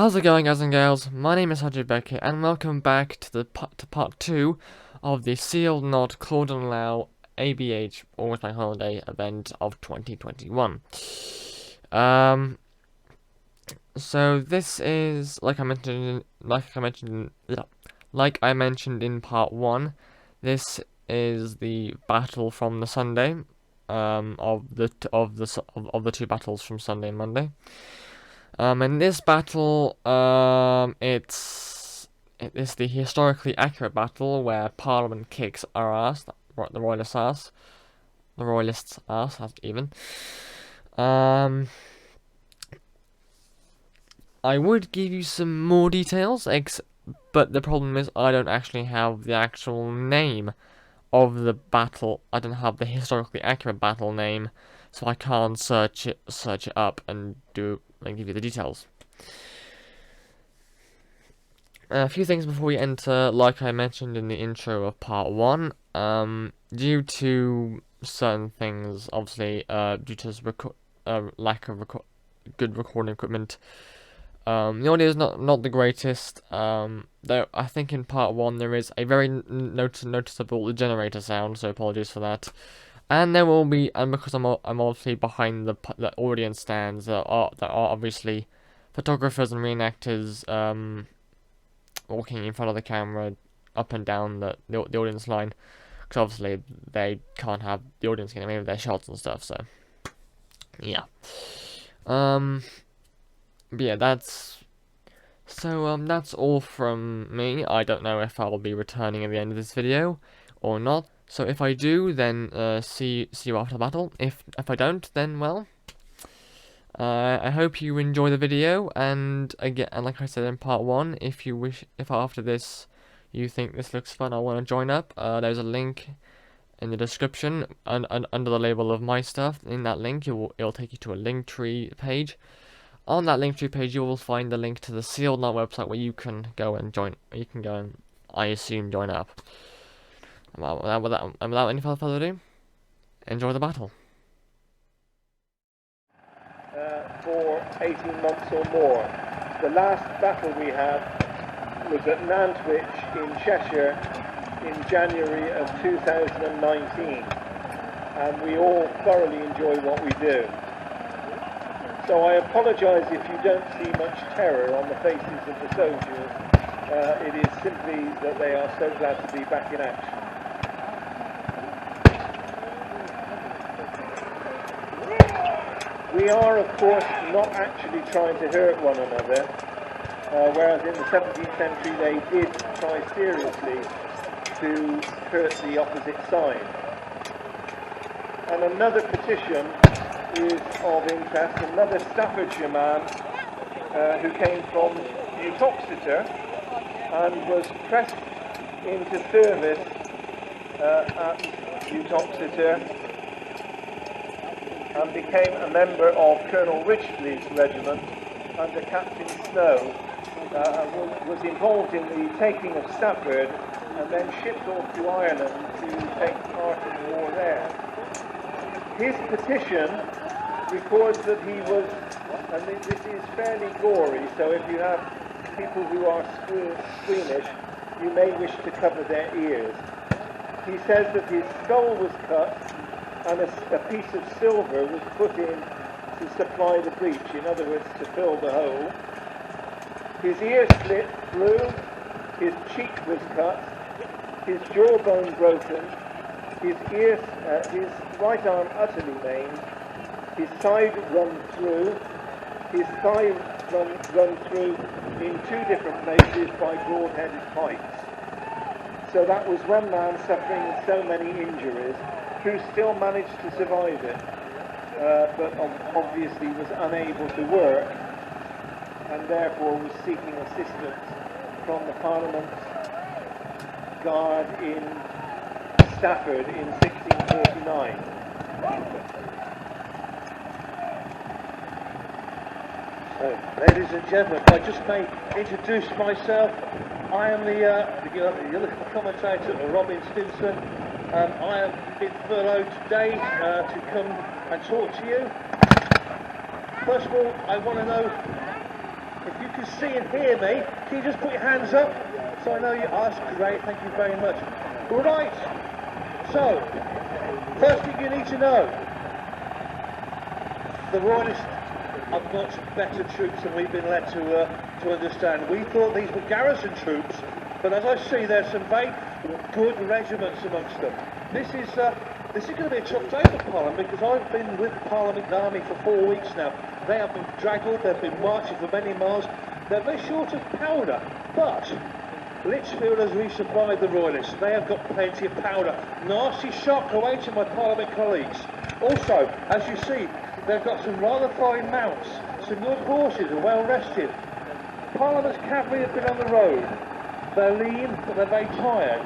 How's it going, guys and girls? My name is Haji Becker, and welcome back to part 2 of the Sealed Not Cauldon Lowe ABH Almost Bank Holiday event of 2021. So this is like I mentioned in part 1. This is the battle from the Sunday, of the two battles from Sunday and Monday. In this battle, it's the historically accurate battle where Parliament kicks our ass, the Royalists' ass, even. I would give you some more details, but the problem is I don't actually have the actual name of the battle. I don't have the historically accurate battle name, so I can't search it up and give you the details. A few things before we enter. Like I mentioned in the intro of part 1, due to certain things, obviously, due to lack of good recording equipment, the audio is not the greatest. Though I think in part 1 there is a very noticeable generator sound, so apologies for that. And there will be, and because I'm obviously behind the audience stands, that are obviously photographers and reenactors walking in front of the camera up and down the audience line, because obviously they can't have the audience getting away with their shots and stuff. So yeah, but yeah, that's all from me. I don't know if I'll be returning at the end of this video or not. So if I do, then see you after the battle. If I don't, then well, I hope you enjoy the video. And again, and like I said in part 1, if after this you think this looks fun, I want to join up. There's a link in the description under the label of my stuff. In that link, it'll take you to a Linktree page. On that Linktree page, you will find the link to the Sealed Not website where you can go and join. You can go and, I assume, join up. Without any further ado, enjoy the battle. For 18 months or more. The last battle we had was at Nantwich in Cheshire in January of 2019, and we all thoroughly enjoy what we do. So I apologise if you don't see much terror on the faces of the soldiers. It is simply that they are so glad to be back in action. We are, of course, not actually trying to hurt one another, whereas in the 17th century they did try seriously to hurt the opposite side. And another petition is of interest. Another Staffordshire man who came from Uttoxeter and was pressed into service at Uttoxeter and became a member of Colonel Richley's regiment under Captain Snow, was involved in the taking of Stafford and then shipped off to Ireland to take part in the war there. His petition records that he was, and this is fairly gory, so if you have people who are squeamish, you may wish to cover their ears. He says that his skull was cut and a piece of silver was put in to supply the breach, in other words, to fill the hole. His ear slit through, his cheek was cut, his jawbone broken, his right arm utterly maimed, his side run through, his thigh run through in 2 different places by broad-headed pikes. So that was one man suffering so many injuries, who still managed to survive it, but obviously was unable to work, and therefore was seeking assistance from the Parliament Guard in Stafford in 1649. So, ladies and gentlemen, I just may introduce myself. I am the commentator, Robin Stinson. I have been furloughed today to come and talk to you. First of all, I want to know if you can see and hear me, can you just put your hands up? So I know you. Oh, that's great, thank you very much. Right, so, first thing you need to know, the Royalists are much better troops than we've been led to understand. We thought these were garrison troops, but as I see, there's some very good regiments amongst them. This is going to be a tough day for Parliament, because I've been with the Parliament Army for 4 weeks now. They have been draggled, they've been marching for many miles. They're very short of powder, but Lichfield has resupplied the Royalists. They have got plenty of powder. Nasty shock awaiting my Parliament colleagues. Also, as you see, they've got some rather fine mounts, some good horses and well rested. Parliament's cavalry have been on the road. They're lean, but they're very tired.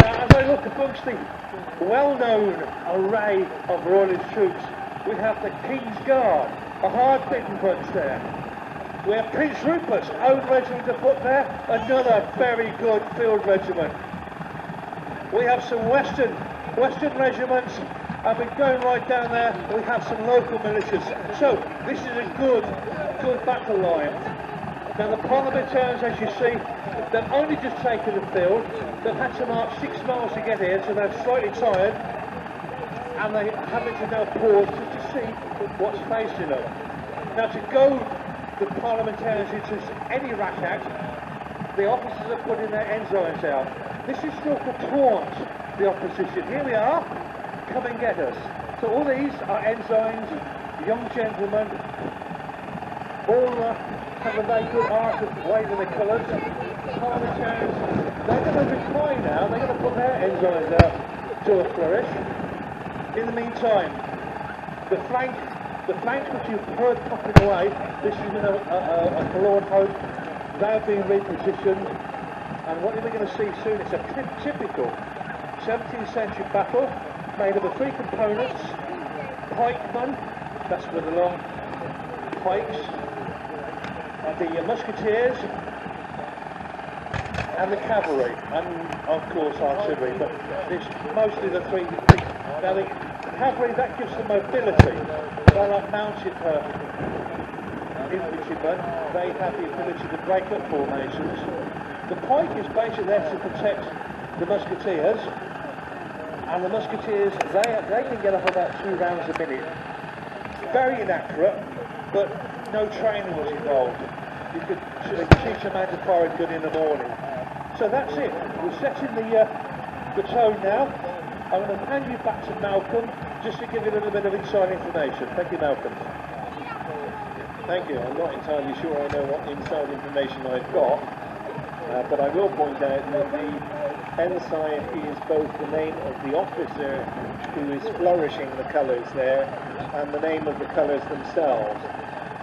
Now, as I look amongst the well-known array of Royalist troops, we have the King's Guard, a hard-bitten bunch there. We have Prince Rupert's own regiment of foot there, another very good field regiment. We have some Western regiments, and we're going right down there, we have some local militias. So, this is a good battle line. Now the Parliamentarians, as you see, they've only just taken the field. They've had to march 6 miles to get here, so they're slightly tired, and they're having to now pause just to see what's facing them. Now to go the Parliamentarians into any rack act, the officers are putting their ensigns out. This is still to taunt the opposition. Here we are, come and get us. So all these are ensigns, young gentlemen, all have a very good art of waving the colours. Parliamentarians, they're going to retire now, they're going to put their ensigns out to a flourish. In the meantime, the flank which you've heard popping away, this is a forlorn hope. They have been repositioned, and what we're going to see soon is a typical 17th century battle made up of 3 components: pikemen, that's with the long pikes, the musketeers, and the cavalry, and of course artillery, but it's mostly the 3. Now the cavalry, that gives them mobility. They're like mounted infantrymen. They have the ability to break up formations. The pike is basically there to protect the musketeers, and the musketeers, they can get up about 2 rounds a minute. Very inaccurate, but no training was involved. You could teach a man to fire a gun in the morning. So that's it. We're setting the tone now. I'm going to hand you back to Malcolm just to give you a little bit of inside information. Thank you, Malcolm. Thank you. I'm not entirely sure I know what inside information I've got, but I will point out that the ensign is both the name of the officer who is flourishing the colours there and the name of the colours themselves.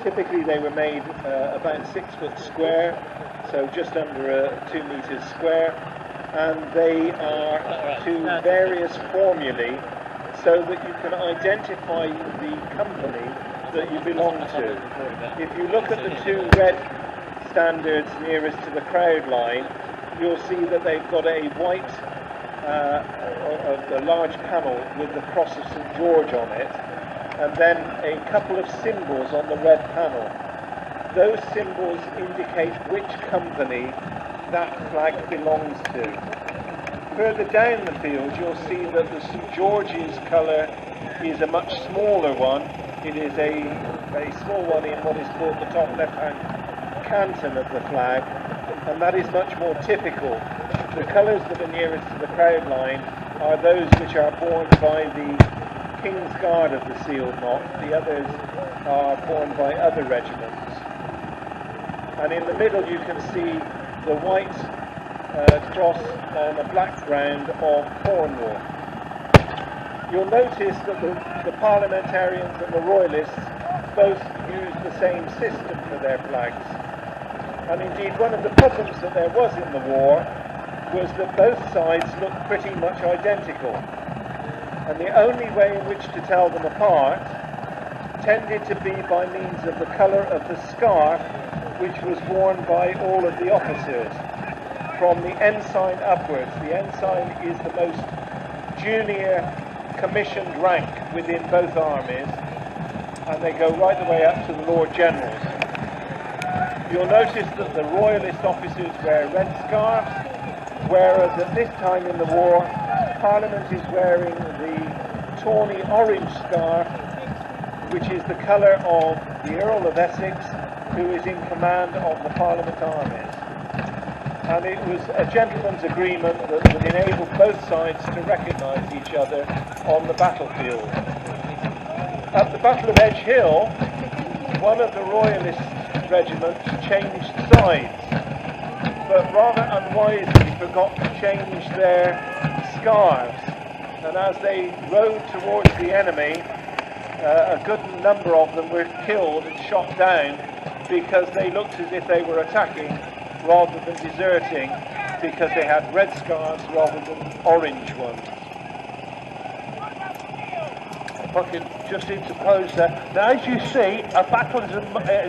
Typically they were made about 6 foot square, so just under 2 meters square, and they are to various formulae so that you can identify the company that you belong to. If you look at the 2 red standards nearest to the crowd line, you'll see that they've got a white, a large panel with the cross of St. George on it, and then a couple of symbols on the red panel. Those symbols indicate which company that flag belongs to. Further down the field, you'll see that the St. George's colour is a much smaller one. It is a small one in what is called the top left-hand canton of the flag, and that is much more typical. The colours that are nearest to the crowd line are those which are borne by the King's Guard of the Sealed Knot. The others are borne by other regiments. And in the middle you can see the white cross on a black ground of Cornwall. You'll notice that the Parliamentarians and the Royalists both use the same system for their flags. And indeed one of the problems that there was in the war was that both sides looked pretty much identical. And the only way in which to tell them apart tended to be by means of the colour of the scarf which was worn by all of the officers. From the ensign upwards, the ensign is the most junior commissioned rank within both armies, and they go right the way up to the Lord Generals. you'll notice that the Royalist officers wear red scarves, whereas at this time in the war, Parliament is wearing the tawny orange scarf, which is the colour of the Earl of Essex, who is in command of the Parliament armies. And it was a gentleman's agreement that would enable both sides to recognise each other on the battlefield. At the Battle of Edge Hill, one of the Royalist regiments changed sides, but rather unwisely forgot to change their scarves. And as they rode towards the enemy, a good number of them were killed and shot down because they looked as if they were attacking rather than deserting, because they had red scarves rather than orange ones. If I could just interpose there. Now, as you see, a battle is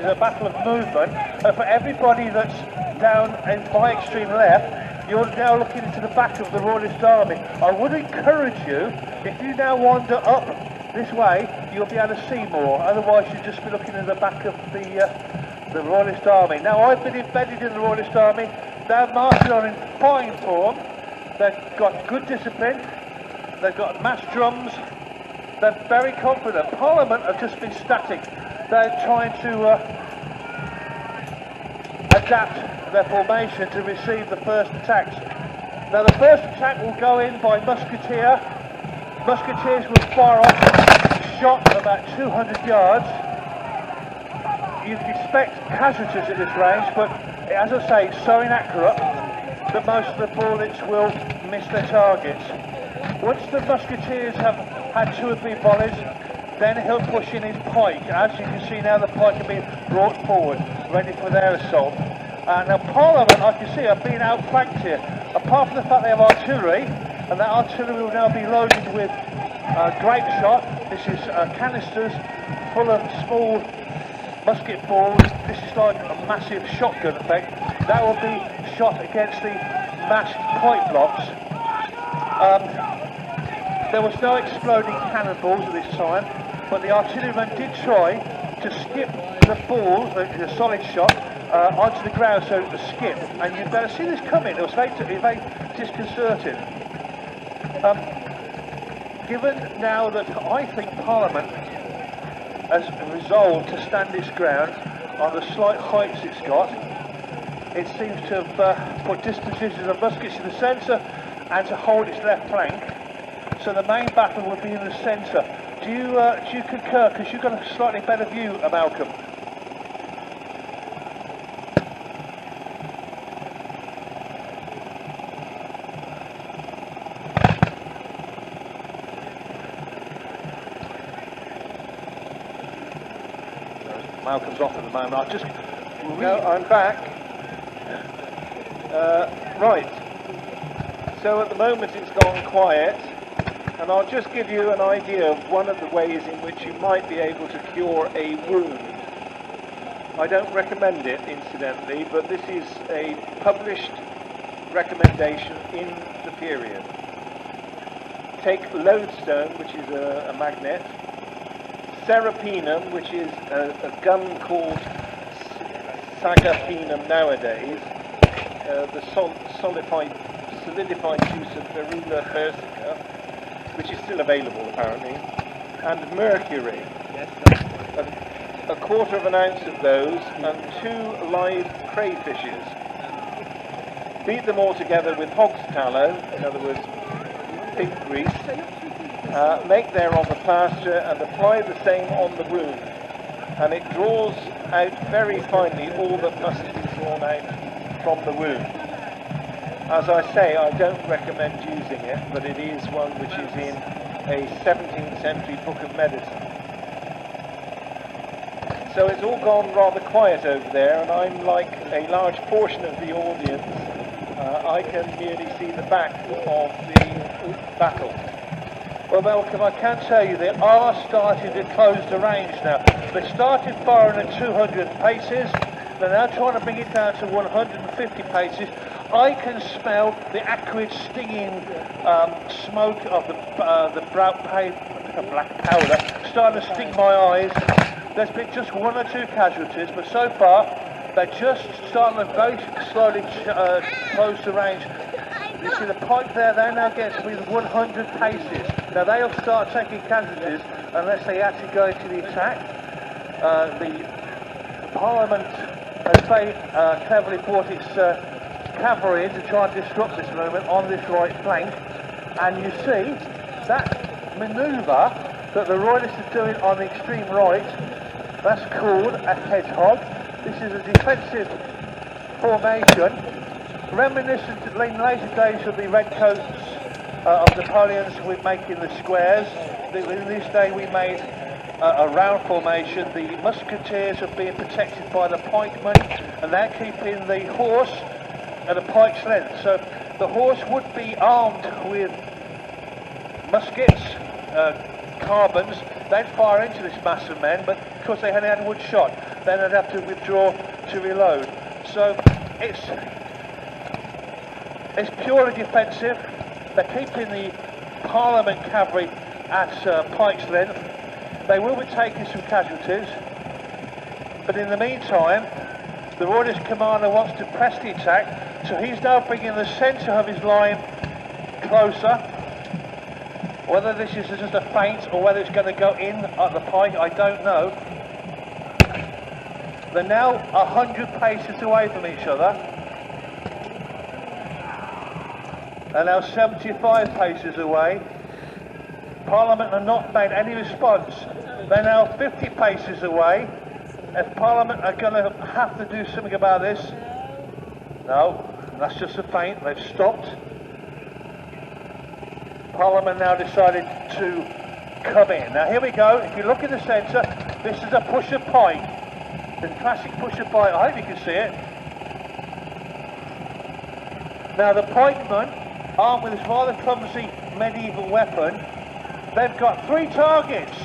a battle of movement, and for everybody that's down in my extreme left, you're now looking into the back of the Royalist Army. I would encourage you, if you now wander up this way, you'll be able to see more. Otherwise, you'll just be looking at the back of the Royalist Army. Now, I've been embedded in the Royalist Army. They're marching on in fine form. They've got good discipline. They've got mass drums. They're very confident. Parliament have just been static. They're trying to adapt their formation to receive the first attacks. Now, the first attack will go in by musketeer. Musketeers will fire off shot about 200 yards. You can expect casualties at this range, but as I say, it's so inaccurate that most of the bullets will miss their targets. Once the musketeers have had 2 or 3 volleys, then he'll push in his pike. As you can see now, the pike are being brought forward, ready for their assault. Now Parliament, I can see, are being outflanked here. Apart from the fact they have artillery, and that artillery will now be loaded with grape shot. This is canisters full of small musket balls. This is like a massive shotgun effect. That will be shot against the masked point blocks. There was no exploding cannonballs at this time, but the artillerymen did try to skip the ball, the solid shot, onto the ground so it would skip. And you'd better see this coming. It was very disconcerting. Given now that I think Parliament has resolved to stand its ground on the slight heights it's got, it seems to have put dispositions of muskets in the centre and to hold its left flank. So the main battle will be in the centre. Do you concur? Because you've got a slightly better view, Malcolm. Malcolm's off at the moment. No, I'm back. Right. So at the moment it's gone quiet, and I'll just give you an idea of one of the ways in which you might be able to cure a wound. I don't recommend it, incidentally, but this is a published recommendation in the period. Take lodestone, which is a magnet, serapinum, which is a gum called sagapinum nowadays, the solidified juice of Varula persica, which is still available apparently, and mercury. A quarter of an ounce of those and 2 live crayfishes. Beat them all together with hog's tallow, in other words pig grease. Make thereof a plaster and apply the same on the wound, and it draws out very finely all that must be drawn out from the wound. As I say, I don't recommend using it, but it is one which is in a 17th century book of medicine. So it's all gone rather quiet over there, and I'm like a large portion of the audience. I can merely see the back of the battle. Well, Malcolm, I can tell you they are starting to close the range now. They started firing at 200 paces. They're now trying to bring it down to 150 paces. I can smell the acrid, stinging smoke of the black powder starting to sting my eyes. There's been just 1 or 2 casualties, but so far They're just starting to very slowly close the range. You see the pike there, they're now getting to within 100 paces. Now they'll start taking casualties unless they actually go into the attack. The Parliament has very cleverly brought its cavalry in to try and disrupt this movement on this right flank. And you see that manoeuvre that the Royalists are doing on the extreme right, that's called a hedgehog. This is a defensive formation, reminiscent in later days of the redcoats of Napoleon's with making the squares. In this day we made a round formation. The musketeers are being protected by the pikemen, and they're keeping the horse at a pike's length. So the horse would be armed with muskets, carbines. They'd fire into this mass of men, but because they only had wood shot, then they'd have to withdraw to reload. So it's purely defensive. They're keeping the Parliament cavalry at pike's length. They will be taking some casualties, but in the meantime, the Royalist commander wants to press the attack, so he's now bringing the centre of his line closer. Whether this is just a feint or whether it's going to go in at the pike, I don't know. They're now 100 paces away from each other. They're now 75 paces away. Parliament have not made any response. They're now 50 paces away. If Parliament are going to have to do something about this, no, that's just a feint. They've stopped. Parliament now decided to come in. Now here we go. If you look in the centre, this is a pusher pike. The classic pusher pike. I hope you can see it. Now the pikemen, armed with this rather clumsy medieval weapon, they've got 3 targets.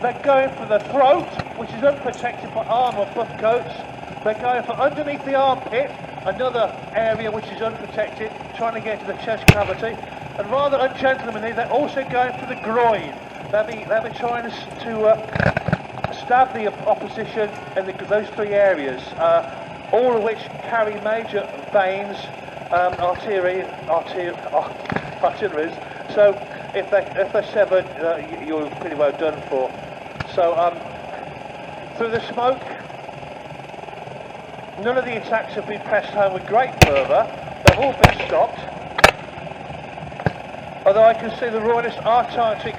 They're going for the throat, which is unprotected by armour or buff coats. They're going for underneath the armpit, another area which is unprotected, trying to get to the chest cavity. And rather ungentlemanly, they're also going for the groin. They'll be trying to stab the opposition in those 3 areas, all of which carry major veins, arteries. So if they're severed, you're pretty well done for. So through the smoke, none of the attacks have been pressed home with great fervour. They've all been stopped. Although I can see the Royalists are trying to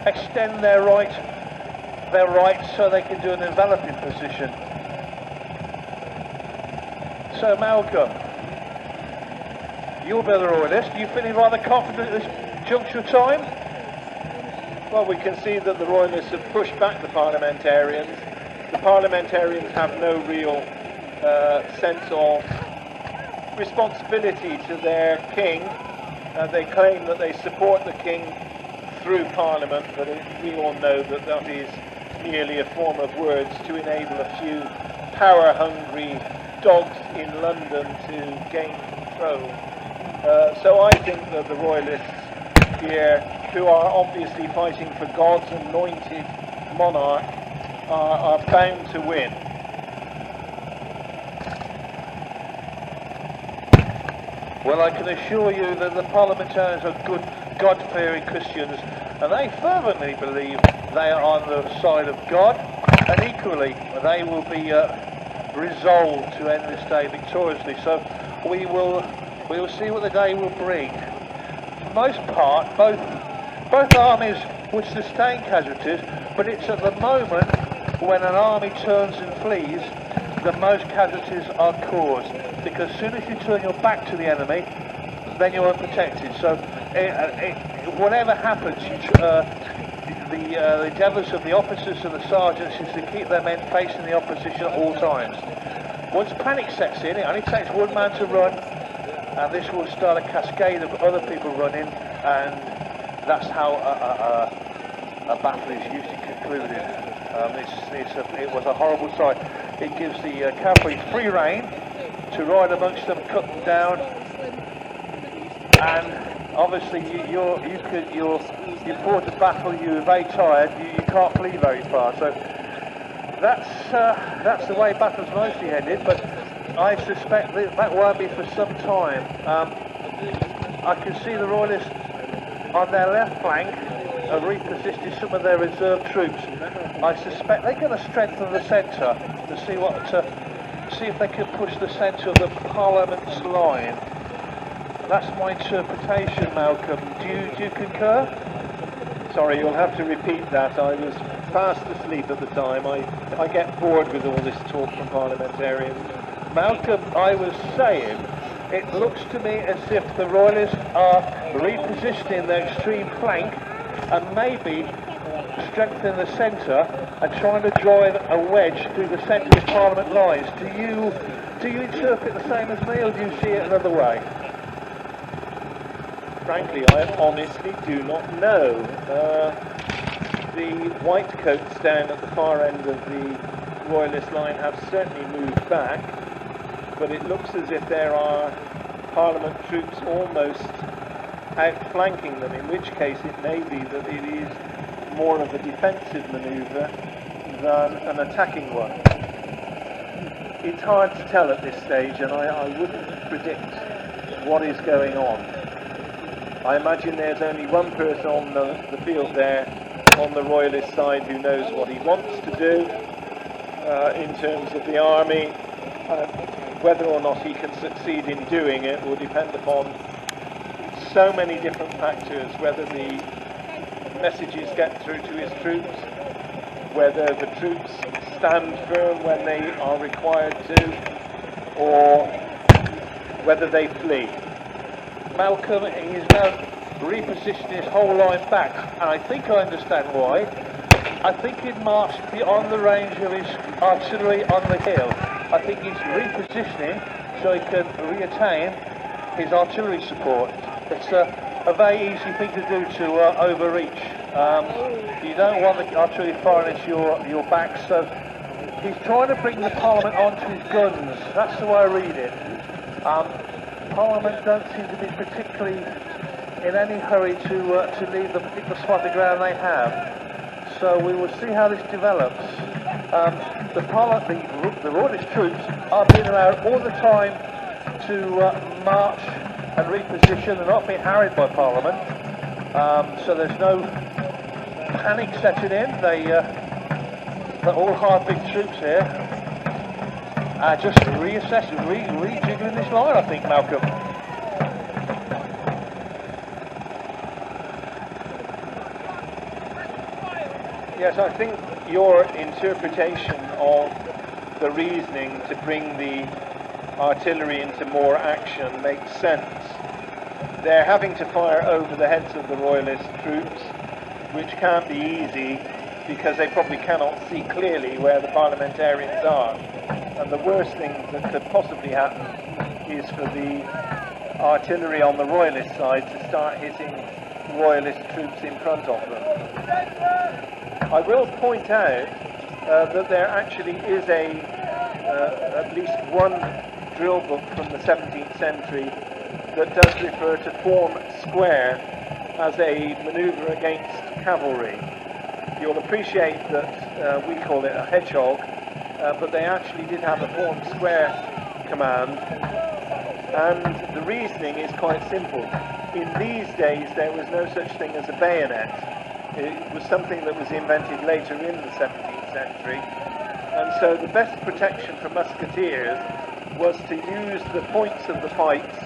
extend their right so they can do an enveloping position. So Malcolm, you'll be the Royalist. Are you feeling rather confident at this juncture of time? Well, we can see that the Royalists have pushed back the Parliamentarians. The Parliamentarians have no real sense of responsibility to their king. They claim that they support the king through Parliament, but we all know that that is merely a form of words to enable a few power-hungry dogs in London to gain control. So I think that the Royalists here, who are obviously fighting for God's anointed monarch, are bound to win. Well, I can assure you that the Parliamentarians are good, God-fearing Christians, and they fervently believe they are on the side of God, and equally they will be resolved to end this day victoriously. So we will see what the day will bring. For the most part, both armies would sustain casualties, but it's at the moment when an army turns and flees that most casualties are caused, because as soon as you turn your back to the enemy, then you're unprotected. So whatever happens, the endeavours of the officers and the sergeants is to keep their men facing the opposition at all times. Once panic sets in, it only takes one man to run, and this will start a cascade of other people running, and that's how a battle is usually concluded. It was a horrible sight. It gives the cavalry free rein to ride amongst them, cut them down, and obviously you've fought a battle, you're very tired, you can't flee very far. So That's the way battle's mostly headed, but I suspect that won't be for some time. I can see the Royalists on their left flank have repositioned some of their reserve troops. I suspect they're going to strengthen the centre to see if they can push the centre of the Parliament's line. That's my interpretation, Malcolm. Do you concur? Sorry, you'll have to repeat that. I was fast asleep at the time. I get bored with all this talk from parliamentarians. Malcolm, I was saying, it looks to me as if the Royalists are repositioning their extreme flank and maybe strengthening the centre and trying to drive a wedge through the centre of Parliament lines. Do you interpret the same as me, or do you see it another way? Frankly, I honestly do not know. The white coats down at the far end of the Royalist line have certainly moved back, but it looks as if there are Parliament troops almost outflanking them, in which case it may be that it is more of a defensive manoeuvre than an attacking one. It's hard to tell at this stage, and I wouldn't predict what is going on. I imagine there's only one person on the field there on the Royalist side who knows what he wants to do in terms of the army. Whether or not he can succeed in doing it will depend upon so many different factors, whether the messages get through to his troops, whether the troops stand firm when they are required to, or whether they flee. Malcolm is now repositioning his whole line back, and I think I understand why. I think he'd marched beyond the range of his artillery on the hill. I think he's repositioning so he can reattain his artillery support. It's a very easy thing to do to overreach. You don't want the artillery firing into your back, so he's trying to bring the Parliament onto his guns. That's the way I read it. Parliament don't seem to be particularly in any hurry to leave the particular spot of ground they have. So we will see how this develops. The Royalist troops are being allowed all the time to march and reposition. They're not being harried by Parliament. So there's no panic setting in. They're all hard big troops here. Just reassessing, rejiggling this line, I think, Malcolm. Yes, I think your interpretation of the reasoning to bring the artillery into more action makes sense. They're having to fire over the heads of the Royalist troops, which can't be easy because they probably cannot see clearly where the parliamentarians are. And the worst thing that could possibly happen is for the artillery on the Royalist side to start hitting Royalist troops in front of them. I will point out that there actually is at least one drill book from the 17th century that does refer to form square as a manoeuvre against cavalry. You'll appreciate that we call it a hedgehog, but they actually did have a form square command, and the reasoning is quite simple. In these days there was no such thing as a bayonet. It was something that was invented later in the 17th century, and so the best protection for musketeers was to use the points of the pikes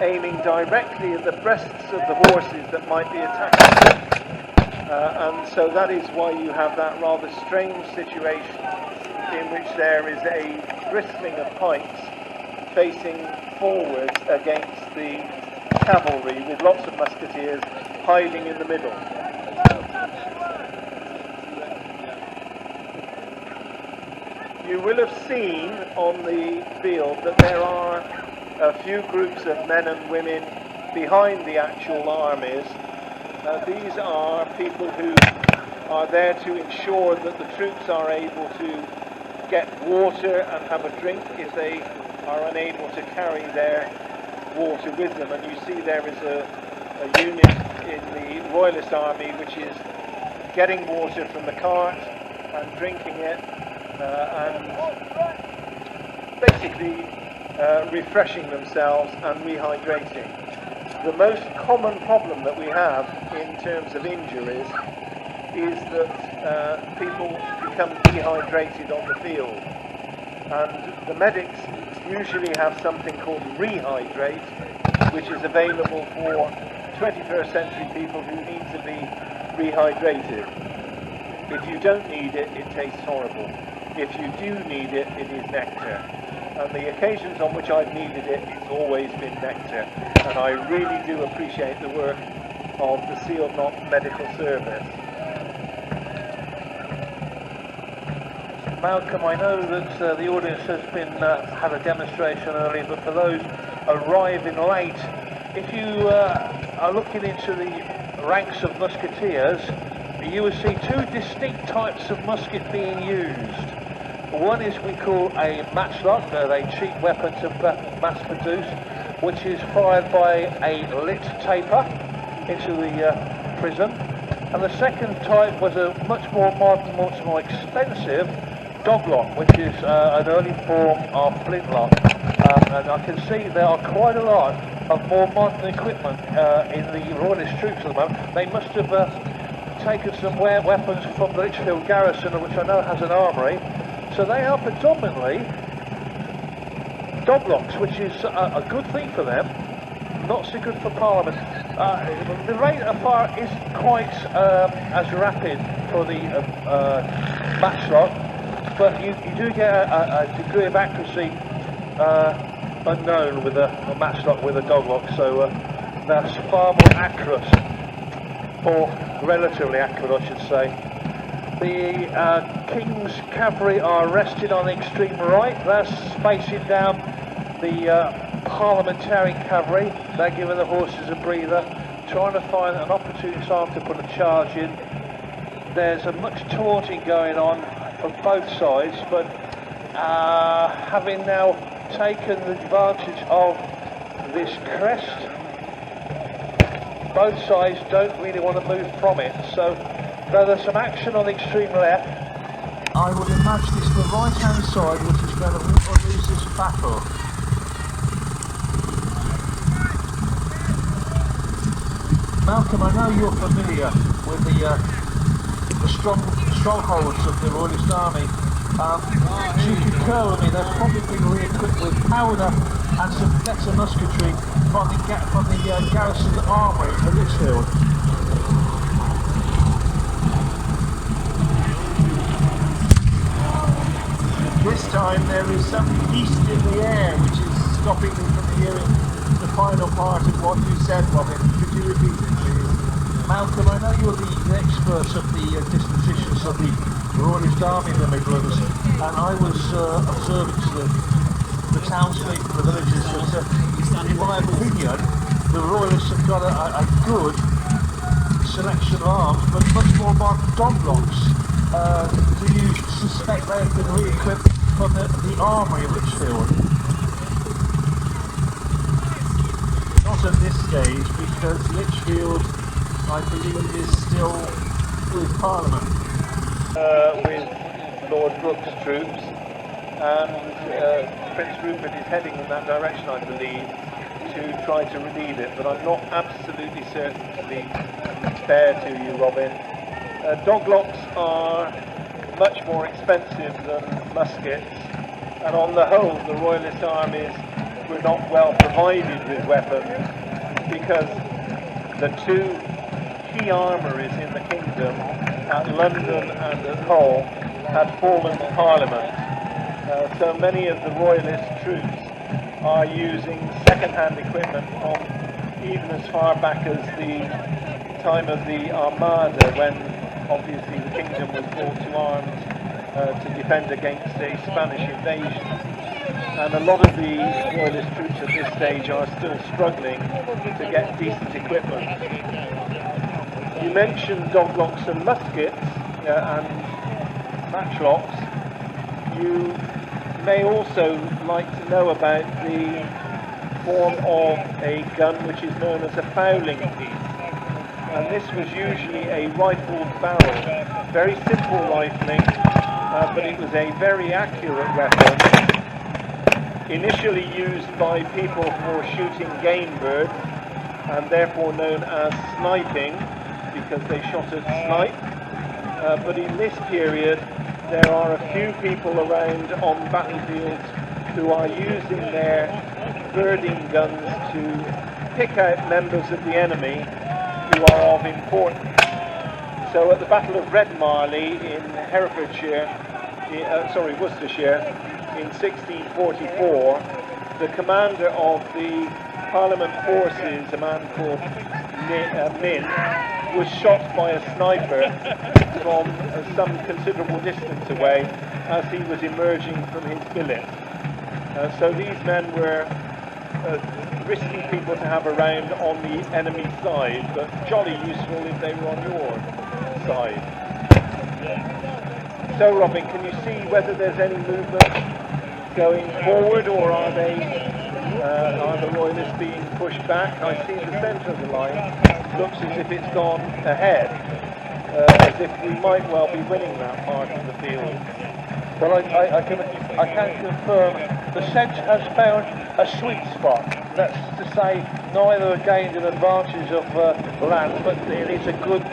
aiming directly at the breasts of the horses that might be attacked. And so that is why you have that rather strange situation in which there is a bristling of pikes facing forwards against the cavalry with lots of musketeers hiding in the middle. You will have seen on the field that there are a few groups of men and women behind the actual armies. These are people who are there to ensure that the troops are able to get water and have a drink if they are unable to carry their water with them. And you see there is a unit in the Royalist Army which is getting water from the cart and drinking it and basically refreshing themselves and rehydrating. The most common problem that we have in terms of injuries is that people become dehydrated on the field, and the medics usually have something called Rehydrate, which is available for 21st century people who need to be rehydrated. If you don't need it, it tastes horrible. If you do need it, it is nectar. And the occasions on which I've needed it, it's always been nectar. And I really do appreciate the work of the Sealed Knot Medical Service. Malcolm, I know that the audience has been had a demonstration earlier, but for those arriving late, if you are looking into the ranks of musketeers, you will see two distinct types of musket being used. One is we call a matchlock, they're cheap weapon to mass produce, which is fired by a lit taper into the prison. And the second type was a much more modern, much more expensive doglock, which is an early form of flintlock. And I can see there are quite a lot of more modern equipment in the Royalist troops at the moment. They must have taken some weapons from the Lichfield garrison, which I know has an armoury. So they are predominantly doglocks, which is a good thing for them, not so good for Parliament. The rate of fire isn't quite as rapid for the matchlock, but you do get a degree of accuracy unknown with a matchlock with a doglock, so that's far more accurate, or relatively accurate I should say. The King's Cavalry are rested on the extreme right, that's facing down the Parliamentarian Cavalry. They're giving the horses a breather, trying to find an opportune time to put a charge in. There's a much taunting going on from both sides, but having now taken advantage of this crest, both sides don't really want to move from it. So though there's some action on the extreme left, I would imagine it's the right hand side which is going to win or lose this battle. Malcolm, I know you're familiar with the strongholds of the Royalist Army. Do you concur with me? They've probably been re-equipped with powder and some better musketry from the garrison armoury at Lichfield. This time there is some yeast in the air which is stopping me from hearing the final part of what you said, Robin. Could you repeat it, please? Malcolm, I know you're the experts of the dispositions of the Royalist Army in the Midlands, and I was observing to the townspeople, the villagers, that in my opinion the Royalists have got a good selection of arms, but much more modern doglocks. Do you suspect they have been re-equipped from the armoury of Lichfield? Not at this stage, because Lichfield, I believe, is still with Parliament. With Lord Brooke's troops, and Prince Rupert is heading in that direction, I believe, to try to relieve it, but I'm not absolutely certain, to be fair to you, Robin. Doglocks are much more expensive than muskets, and on the whole the Royalist armies were not well provided with weapons, because the two key armouries in the kingdom at London and at Hull had fallen to Parliament. So many of the Royalist troops are using second-hand equipment from even as far back as the time of the Armada, when obviously the kingdom was brought to arms to defend against a Spanish invasion. And a lot of the Royalist troops at this stage are still struggling to get decent equipment. You mentioned doglocks and muskets and matchlocks. You may also like to know about the form of a gun which is known as a fowling piece. And and this was usually a rifled barrel. Very simple rifling, but it was a very accurate weapon. Initially used by people for shooting game birds, and therefore known as sniping, because they shot at snipe. But in this period, there are a few people around on battlefields who are using their birding guns to pick out members of the enemy who are of importance. So at the Battle of Red Marley in Herefordshire, Worcestershire, in 1644, the commander of the Parliament forces, a man called Min, was shot by a sniper from some considerable distance away as he was emerging from his billet. So these men were risky people to have around on the enemy side, but jolly useful if they were on your side. So Robin, can you see whether there's any movement going forward, or are the Royalists being pushed back? I see the centre of the line looks as if it's gone ahead, as if we might well be winning that part of the field. Well, I can confirm the centre has found a sweet spot. That's to say, neither gained an advantage of land, but it is a good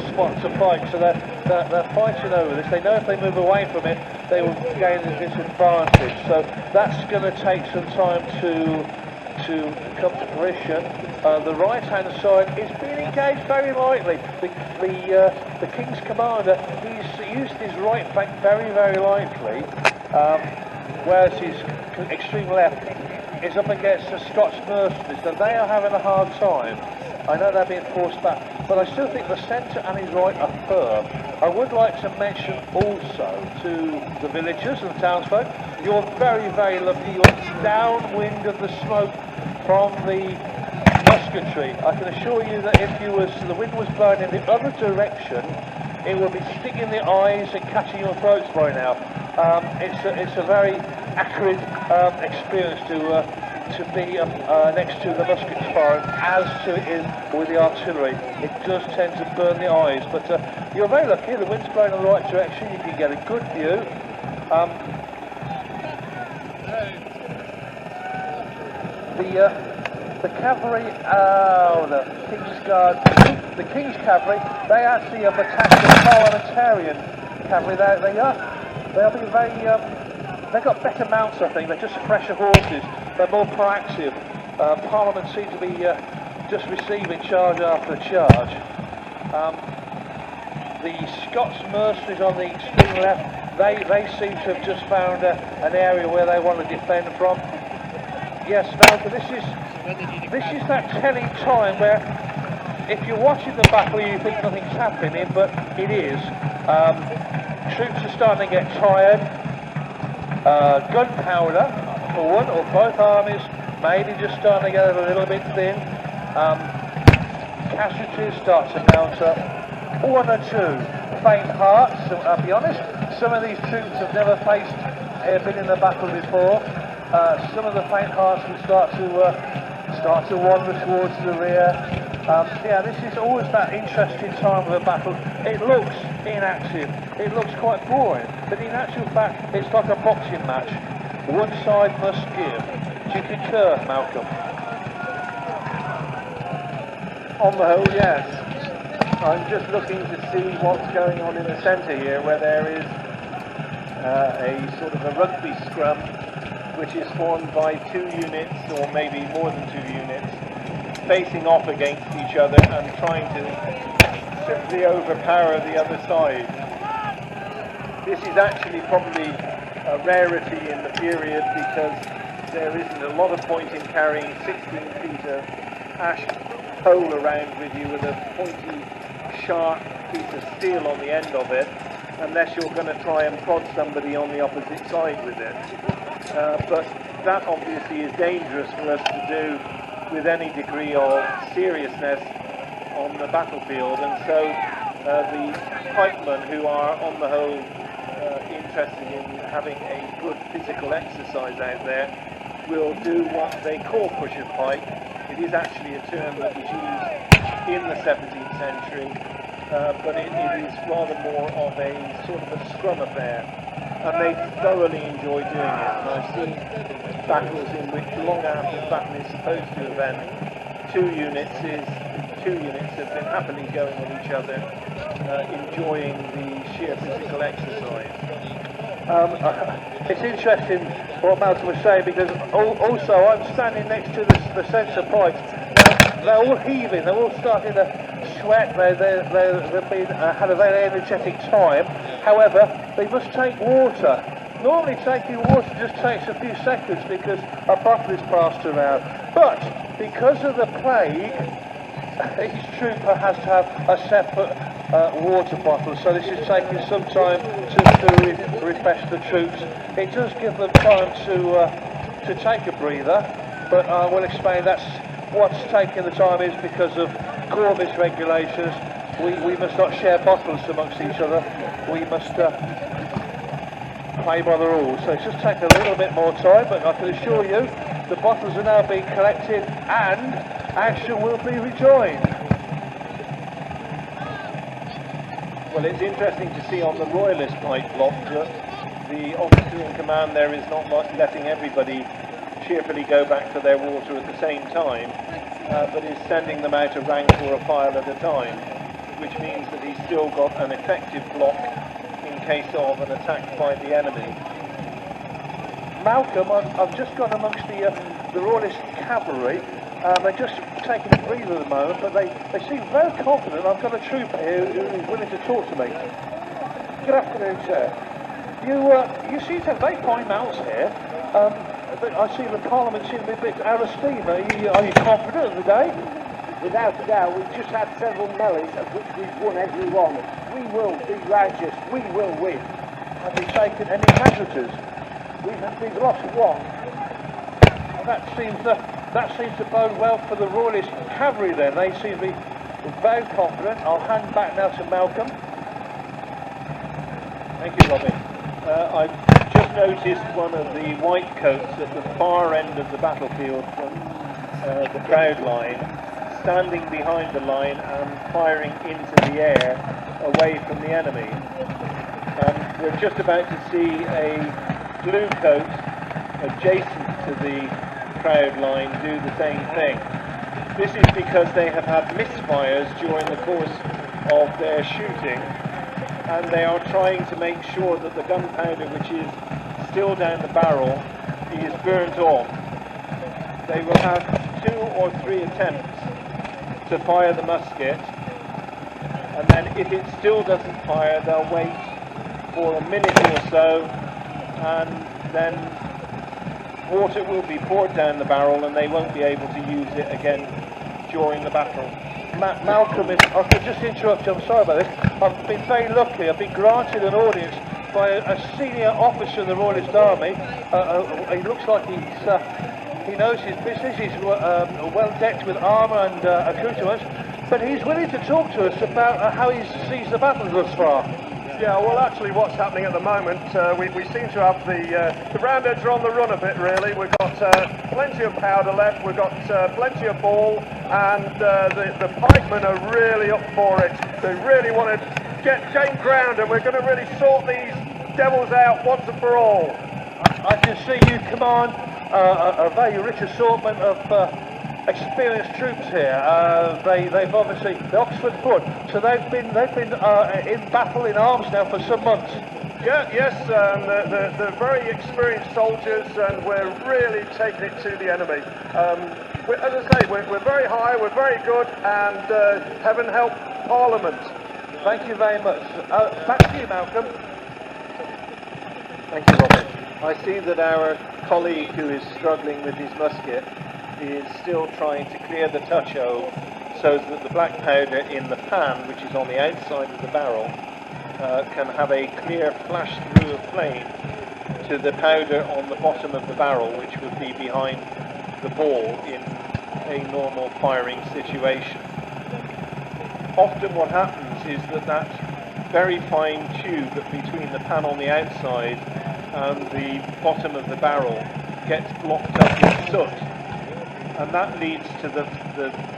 spot to fight. So they're fighting over this. They know if they move away from it, they will gain a disadvantage. So that's going to take some time to come to fruition. The right-hand side is being engaged very lightly. The King's commander, he's used his right flank very, very lightly, whereas his extreme left is up against the Scots mercenaries. So they are having a hard time. I know they're being forced back, but I still think the centre and his right are firm. I would like to mention also to the villagers and the townsfolk, you're very, very lucky. You're downwind of the smoke from the musketry. I can assure you that if the wind was blowing in the other direction, it would be sticking the eyes and catching your throats by now. It's a very acrid experience to be next to the muskets firing, as to it is with the artillery. It does tend to burn the eyes, but you're very lucky. The wind's blowing in the right direction. You can get a good view. The cavalry, the King's cavalry, they actually have attacked the parliamentarian cavalry. They are being very, they've got better mounts, I think. They're just fresher horses. They're more proactive. Parliament seem to be just receiving charge after charge. The Scots mercenaries on the extreme left, they seem to have just found an area where they want to defend from. Yes, Malcolm, this is that telling time where if you're watching the battle you think nothing's happening, but it is. Troops are starting to get tired. Gunpowder, for one or both armies, maybe just starting to get a little bit thin. Casualties start to mount up. One or two faint hearts. So I'll be honest, some of these troops have never been in a battle before. Some of the faint hearts will start to wander towards the rear. Yeah, this is always that interesting time of a battle. It looks inactive, it looks quite boring, but in actual fact it's like a boxing match. One side must give. Do you concur, Malcolm? On the whole, yes. I'm just looking to see what's going on in the centre here, where there is a sort of a rugby scrum, which is formed by 2 units, or maybe more than 2 units, facing off against each other and trying to simply overpower the other side. This is actually probably a rarity in the period, because there isn't a lot of point in carrying 16 feet of ash pole around with you with a pointy, sharp piece of steel on the end of it, unless you're going to try and prod somebody on the opposite side with it. But that obviously is dangerous for us to do with any degree of seriousness on the battlefield, and so the pikemen, who are on the whole interested in having a good physical exercise out there, will do what they call push of pike. It is actually a term that is used in the 17th century, but it is rather more of a sort of a scrum affair, and they thoroughly enjoy doing it. And I've seen battles in which, long after the battle is supposed to have ended, two units have been happily going at each other, enjoying the sheer physical exercise. It's interesting what Malcolm was saying, because also I'm standing next to the sensor points. Now, they're all heaving, they're all starting to sweat, they've been, had a very energetic time. However, they must take water. Normally taking water just takes a few seconds because a bottle is passed around. But because of the plague, each trooper has to have a separate water bottle, so this is taking some time to refresh the troops. It does give them time to take a breather, but I will explain that's what's taking the time is because of Corvus regulations. We must not share bottles amongst each other. We must play by the rules. So it's just taking a little bit more time, but I can assure you the bottles are now being collected and action will be rejoined. Well, it's interesting to see on the Royalist pipe block that the officer in command there is not letting everybody cheerfully go back for their water at the same time, but is sending them out a rank or a file at a time, which means that he's still got an effective block in case of an attack by the enemy. Malcolm, I've just gone amongst the Royalist cavalry. They're just taking a breather at the moment, but they seem very confident. I've got a trooper here who is willing to talk to me. Good afternoon, sir. You seem to have very fine mounts here. But I see the Parliament seems to be a bit out of steam. Are you confident of the day? Without a doubt, we've just had several mellies of which we've won every one. We will be righteous. We will win. Have you taken any casualties? We've lost one. That seems to bode well for the Royalist cavalry then. They seem to be very confident. I'll hand back now to Malcolm. Thank you, Robin. I've just noticed one of the white coats at the far end of the battlefield from the crowd line, standing behind the line and firing into the air away from the enemy. We're just about to see a blue coat adjacent to the crowd line do the same thing. This is because they have had misfires during the course of their shooting, and they are trying to make sure that the gunpowder which is still down the barrel is burnt off. They will have 2 or 3 attempts to fire the musket, and then if it still doesn't fire, they'll wait for a minute or so, and then water will be poured down the barrel and they won't be able to use it again during the battle. Malcolm, I could just interrupt you, I'm sorry about this. I've been very lucky, I've been granted an audience by a senior officer in the Royalist Army. He looks like he knows his business, he's well decked with armour and accoutrements, but he's willing to talk to us about how he sees the battle thus far. Yeah, well, actually, what's happening at the moment, we seem to have the roundheads are on the run a bit, really. We've got plenty of powder left, we've got plenty of ball, and the pikemen are really up for it. They really want to gain ground, and we're going to really sort these devils out once and for all. I can see you command a very rich assortment of experienced troops here. They've obviously the Oxford Foot, so they've been in battle in arms now for some months. Yeah, yes, they're very experienced soldiers, and we're really taking it to the enemy. As I say, we're very high, we're very good, and heaven help Parliament. Thank you very much. Back to you, Malcolm. Thank you, Robert. I see that our colleague who is struggling with his musket is still trying to clear the touch-hole so that the black powder in the pan, which is on the outside of the barrel, can have a clear flash through of flame to the powder on the bottom of the barrel, which would be behind the ball in a normal firing situation. Often what happens is that very fine tube between the pan on the outside and the bottom of the barrel gets blocked up with soot, and that leads to the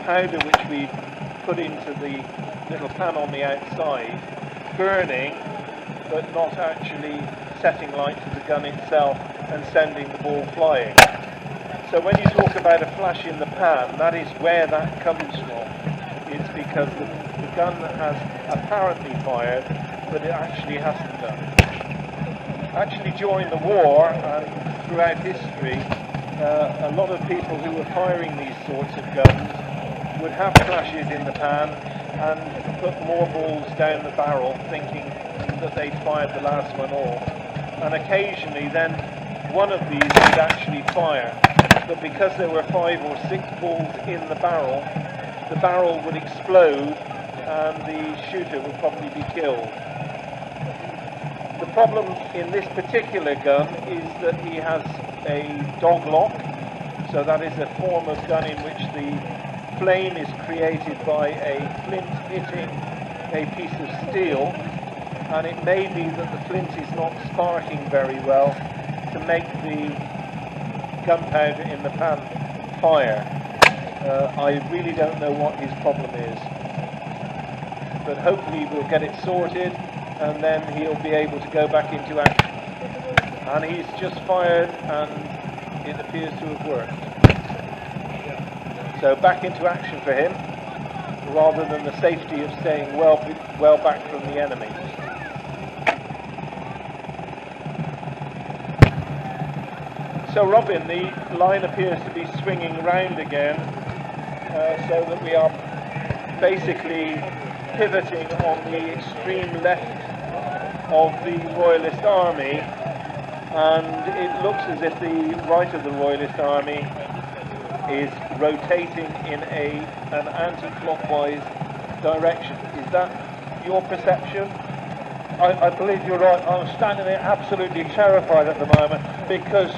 powder which we've put into the little pan on the outside, burning, but not actually setting light to the gun itself and sending the ball flying. So when you talk about a flash in the pan, that is where that comes from. It's because the gun has apparently fired, but it actually hasn't done. Actually, during the war and throughout history, a lot of people who were firing these sorts of guns would have flashes in the pan and put more balls down the barrel, thinking that they'd fired the last one off. And occasionally then one of these would actually fire, but because there were 5 or 6 balls in the barrel would explode and the shooter would probably be killed. The problem in this particular gun is that he has a dog lock, so that is a form of gun in which the flame is created by a flint hitting a piece of steel, and it may be that the flint is not sparking very well to make the gunpowder in the pan fire. I really don't know what his problem is, but hopefully we'll get it sorted and then he'll be able to go back into action. And he's just fired and it appears to have worked. So back into action for him, rather than the safety of staying well back from the enemy. So Robin, the line appears to be swinging round again, so that we are basically pivoting on the extreme left of the Royalist Army, and it looks as if the right of the Royalist Army is rotating in an anti-clockwise direction. Is that your perception? I believe you're right. I'm standing there absolutely terrified at the moment because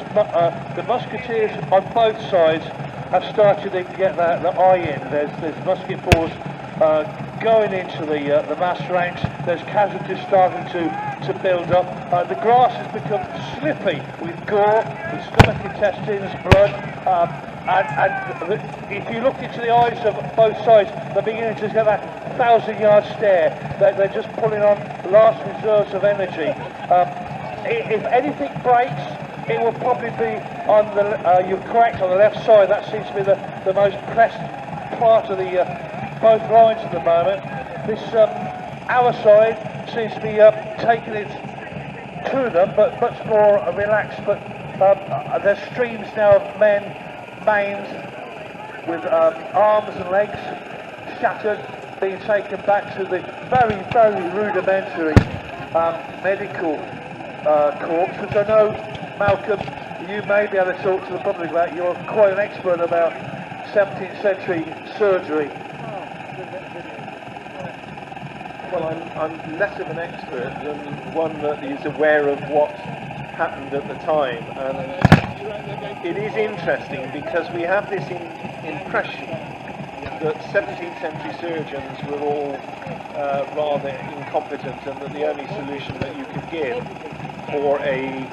the musketeers on both sides have started to get the eye in. There's musket balls going into the mass ranks. There's casualties starting to build up. The grass has become slippy with gore, with stomach intestines, blood. And if you look into the eyes of both sides, they're beginning to get that 1,000-yard stare. They're just pulling on last reserves of energy. If anything breaks, it will probably be on the. You're correct, on the left side. That seems to be the most pressed part of the both lines at the moment. This our side seems to be taking it to them, but much more relaxed. But there's streams now of men, maimed, with arms and legs shattered, being taken back to the very, very rudimentary medical corps, which I know, Malcolm, you may be able to talk to the public about. You're quite an expert about 17th century surgery. Well, I'm less of an expert than one that is aware of what happened at the time, and it is interesting because we have this impression that 17th century surgeons were all rather incompetent, and that the only solution that you could give for a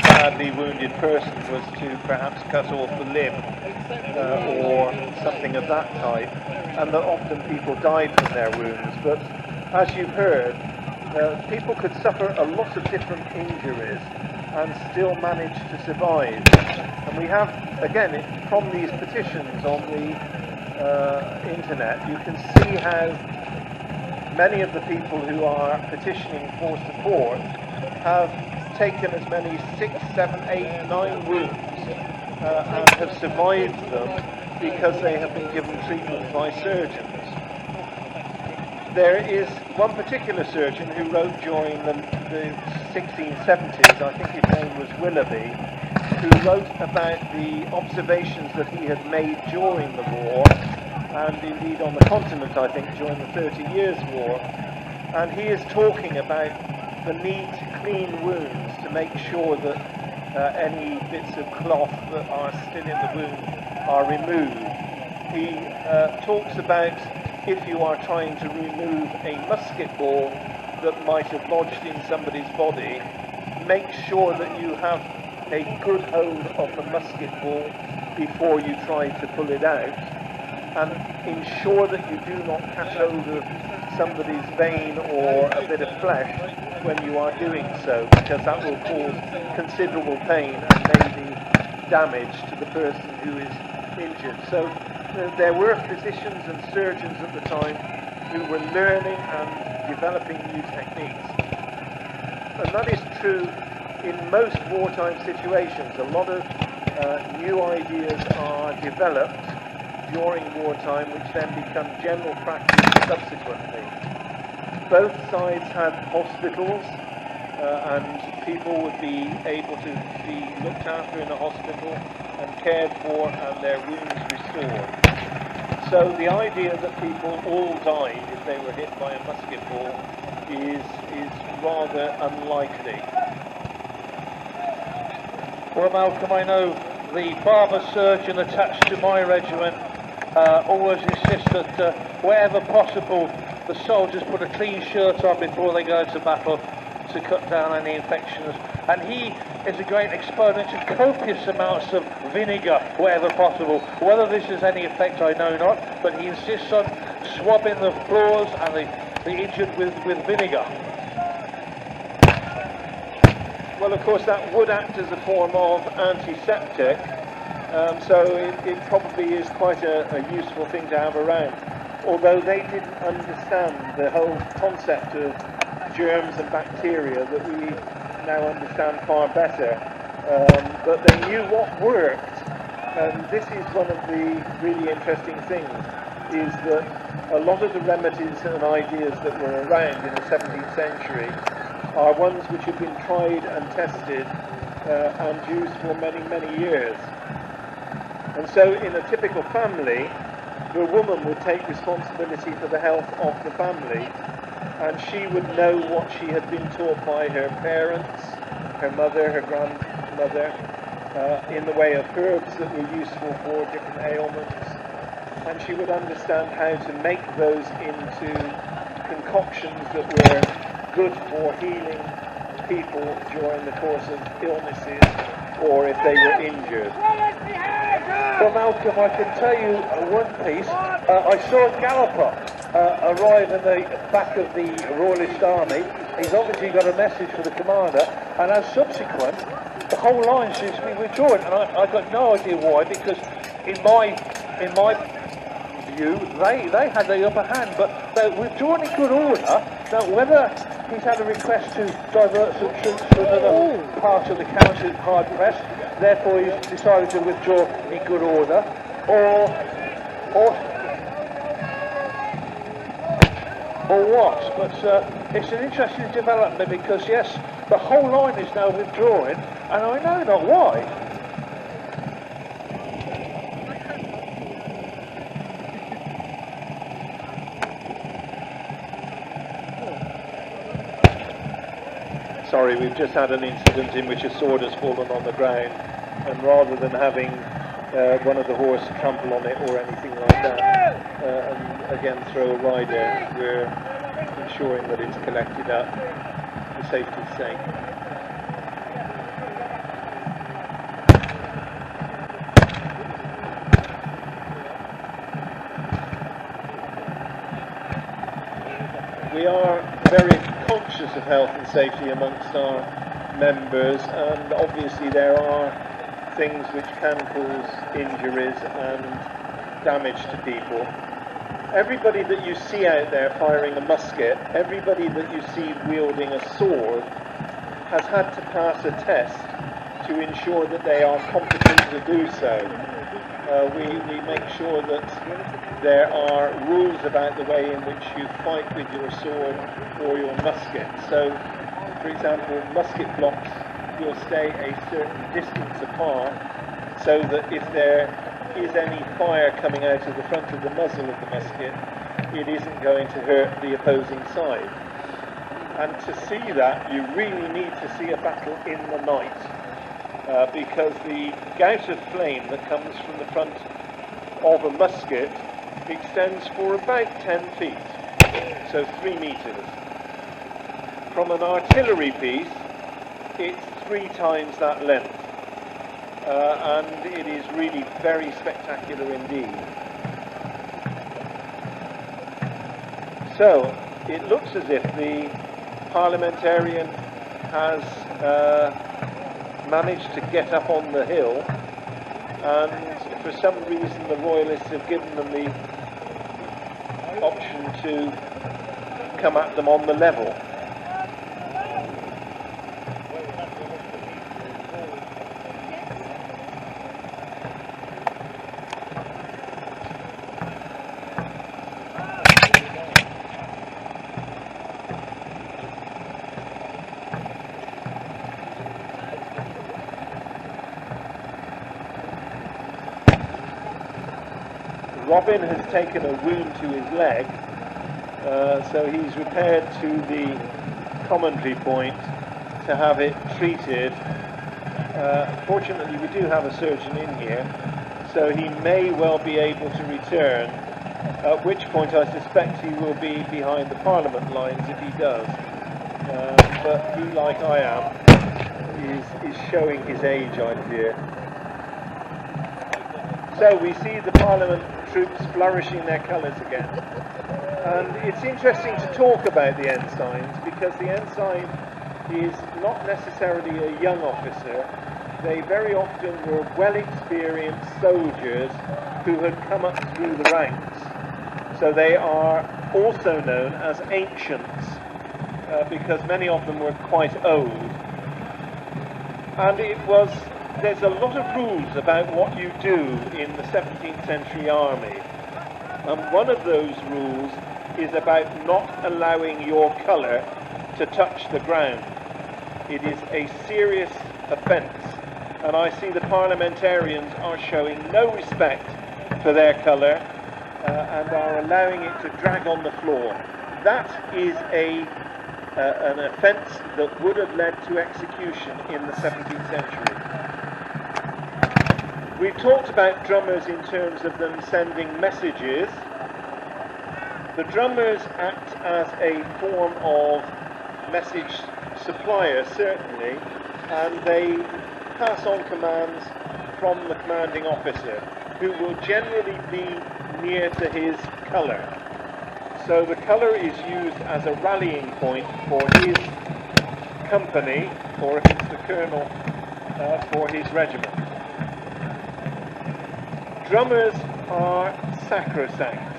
badly wounded person was to perhaps cut off the limb or something of that type, and that often people died from their wounds. But as you've heard, people could suffer a lot of different injuries and still manage to survive. And we have, again, from these petitions on the internet, you can see how many of the people who are petitioning for support have taken as many 6, 7, 8, 9 wounds and have survived them because they have been given treatment by surgeons. There is one particular surgeon who wrote during the 1670s, I think his name was Willoughby, who wrote about the observations that he had made during the war, and indeed on the continent, I think, during the 30 Years' War. And he is talking about the need to clean wounds to make sure that any bits of cloth that are still in the wound are removed. He talks about if you are trying to remove a musket ball that might have lodged in somebody's body, make sure that you have a good hold of the musket ball before you try to pull it out. And ensure that you do not cut over somebody's vein or a bit of flesh when you are doing so, because that will cause considerable pain and maybe damage to the person who is injured. So there were physicians and surgeons at the time who were learning and developing new techniques. And that is true in most wartime situations. A lot of new ideas are developed during wartime, which then become general practice subsequently. Both sides had hospitals, and people would be able to be looked after in a hospital and cared for and their wounds restored. So the idea that people all died if they were hit by a musket ball is rather unlikely. Well, Malcolm, I know the barber surgeon attached to my regiment always insists that wherever possible the soldiers put a clean shirt on before they go into battle to cut down any infections, and he is a great exponent of copious amounts of vinegar wherever possible. Whether this has any effect I know not, but he insists on swabbing the floors and the injured with vinegar. Well, of course, that would act as a form of antiseptic, so it probably is quite a useful thing to have around. Although they didn't understand the whole concept of germs and bacteria that we now understand far better, but they knew what worked. And this is one of the really interesting things, is that a lot of the remedies and ideas that were around in the 17th century are ones which have been tried and tested and used for many, many years. And so in a typical family, the woman would take responsibility for the health of the family, and she would know what she had been taught by her parents, her mother, her grandmother, in the way of herbs that were useful for different ailments, and she would understand how to make those into concoctions that were good for healing people during the course of illnesses or if they were injured. Well, Malcolm, I can tell you one piece. I saw a galloper arrive in the back of the Royalist Army. He's obviously got a message for the commander, and as subsequent, the whole line seems to be withdrawn, and I got no idea why, because in my view, they had the upper hand, but they're withdrawn in good order. Now, whether he's had a request to divert some troops to another part of the country hard pressed, therefore he's decided to withdraw in good order, or what? But it's an interesting development, because yes, the whole line is now withdrawing, and I know not why. Sorry, we've just had an incident in which a sword has fallen on the ground, and rather than having one of the horse trample on it or anything like that, and again throw a rider, we're ensuring that it's collected up for safety's sake. We are very conscious of health and safety amongst our members, and obviously there are things which can cause injuries and damage to people. Everybody that you see out there firing a musket, everybody that you see wielding a sword, has had to pass a test to ensure that they are competent to do so. We make sure that there are rules about the way in which you fight with your sword or your musket. So, for example, musket blocks will stay a certain distance apart, so that if there is any fire coming out of the front of the muzzle of the musket, it isn't going to hurt the opposing side. And to see that, you really need to see a battle in the night, because the gout of flame that comes from the front of a musket extends for about 10 feet, so 3 meters. From an artillery piece, it's 3 times that length, and it is really very spectacular indeed. So it looks as if the parliamentarian has managed to get up on the hill, and for some reason the royalists have given them the option to come at them on the level. Robin has taken a wound to his leg, so he's repaired to the commentary point to have it treated. Fortunately, we do have a surgeon in here, so he may well be able to return, at which point I suspect he will be behind the Parliament lines if he does. But he, like I am, is showing his age, I fear. So we see the Parliament troops flourishing their colours again. And it's interesting to talk about the ensigns, because the ensign is not necessarily a young officer. They very often were well-experienced soldiers who had come up through the ranks. So they are also known as ancients, because many of them were quite old. And there's a lot of rules about what you do in the 17th century army. And one of those rules is about not allowing your colour to touch the ground. It is a serious offence. And I see the parliamentarians are showing no respect for their colour and are allowing it to drag on the floor. That is an offence that would have led to execution in the 17th century. We've talked about drummers in terms of them sending messages. The drummers act as a form of message supplier, certainly, and they pass on commands from the commanding officer, who will generally be near to his colour. So the colour is used as a rallying point for his company, or if it's the colonel, for his regiment. Drummers are sacrosanct.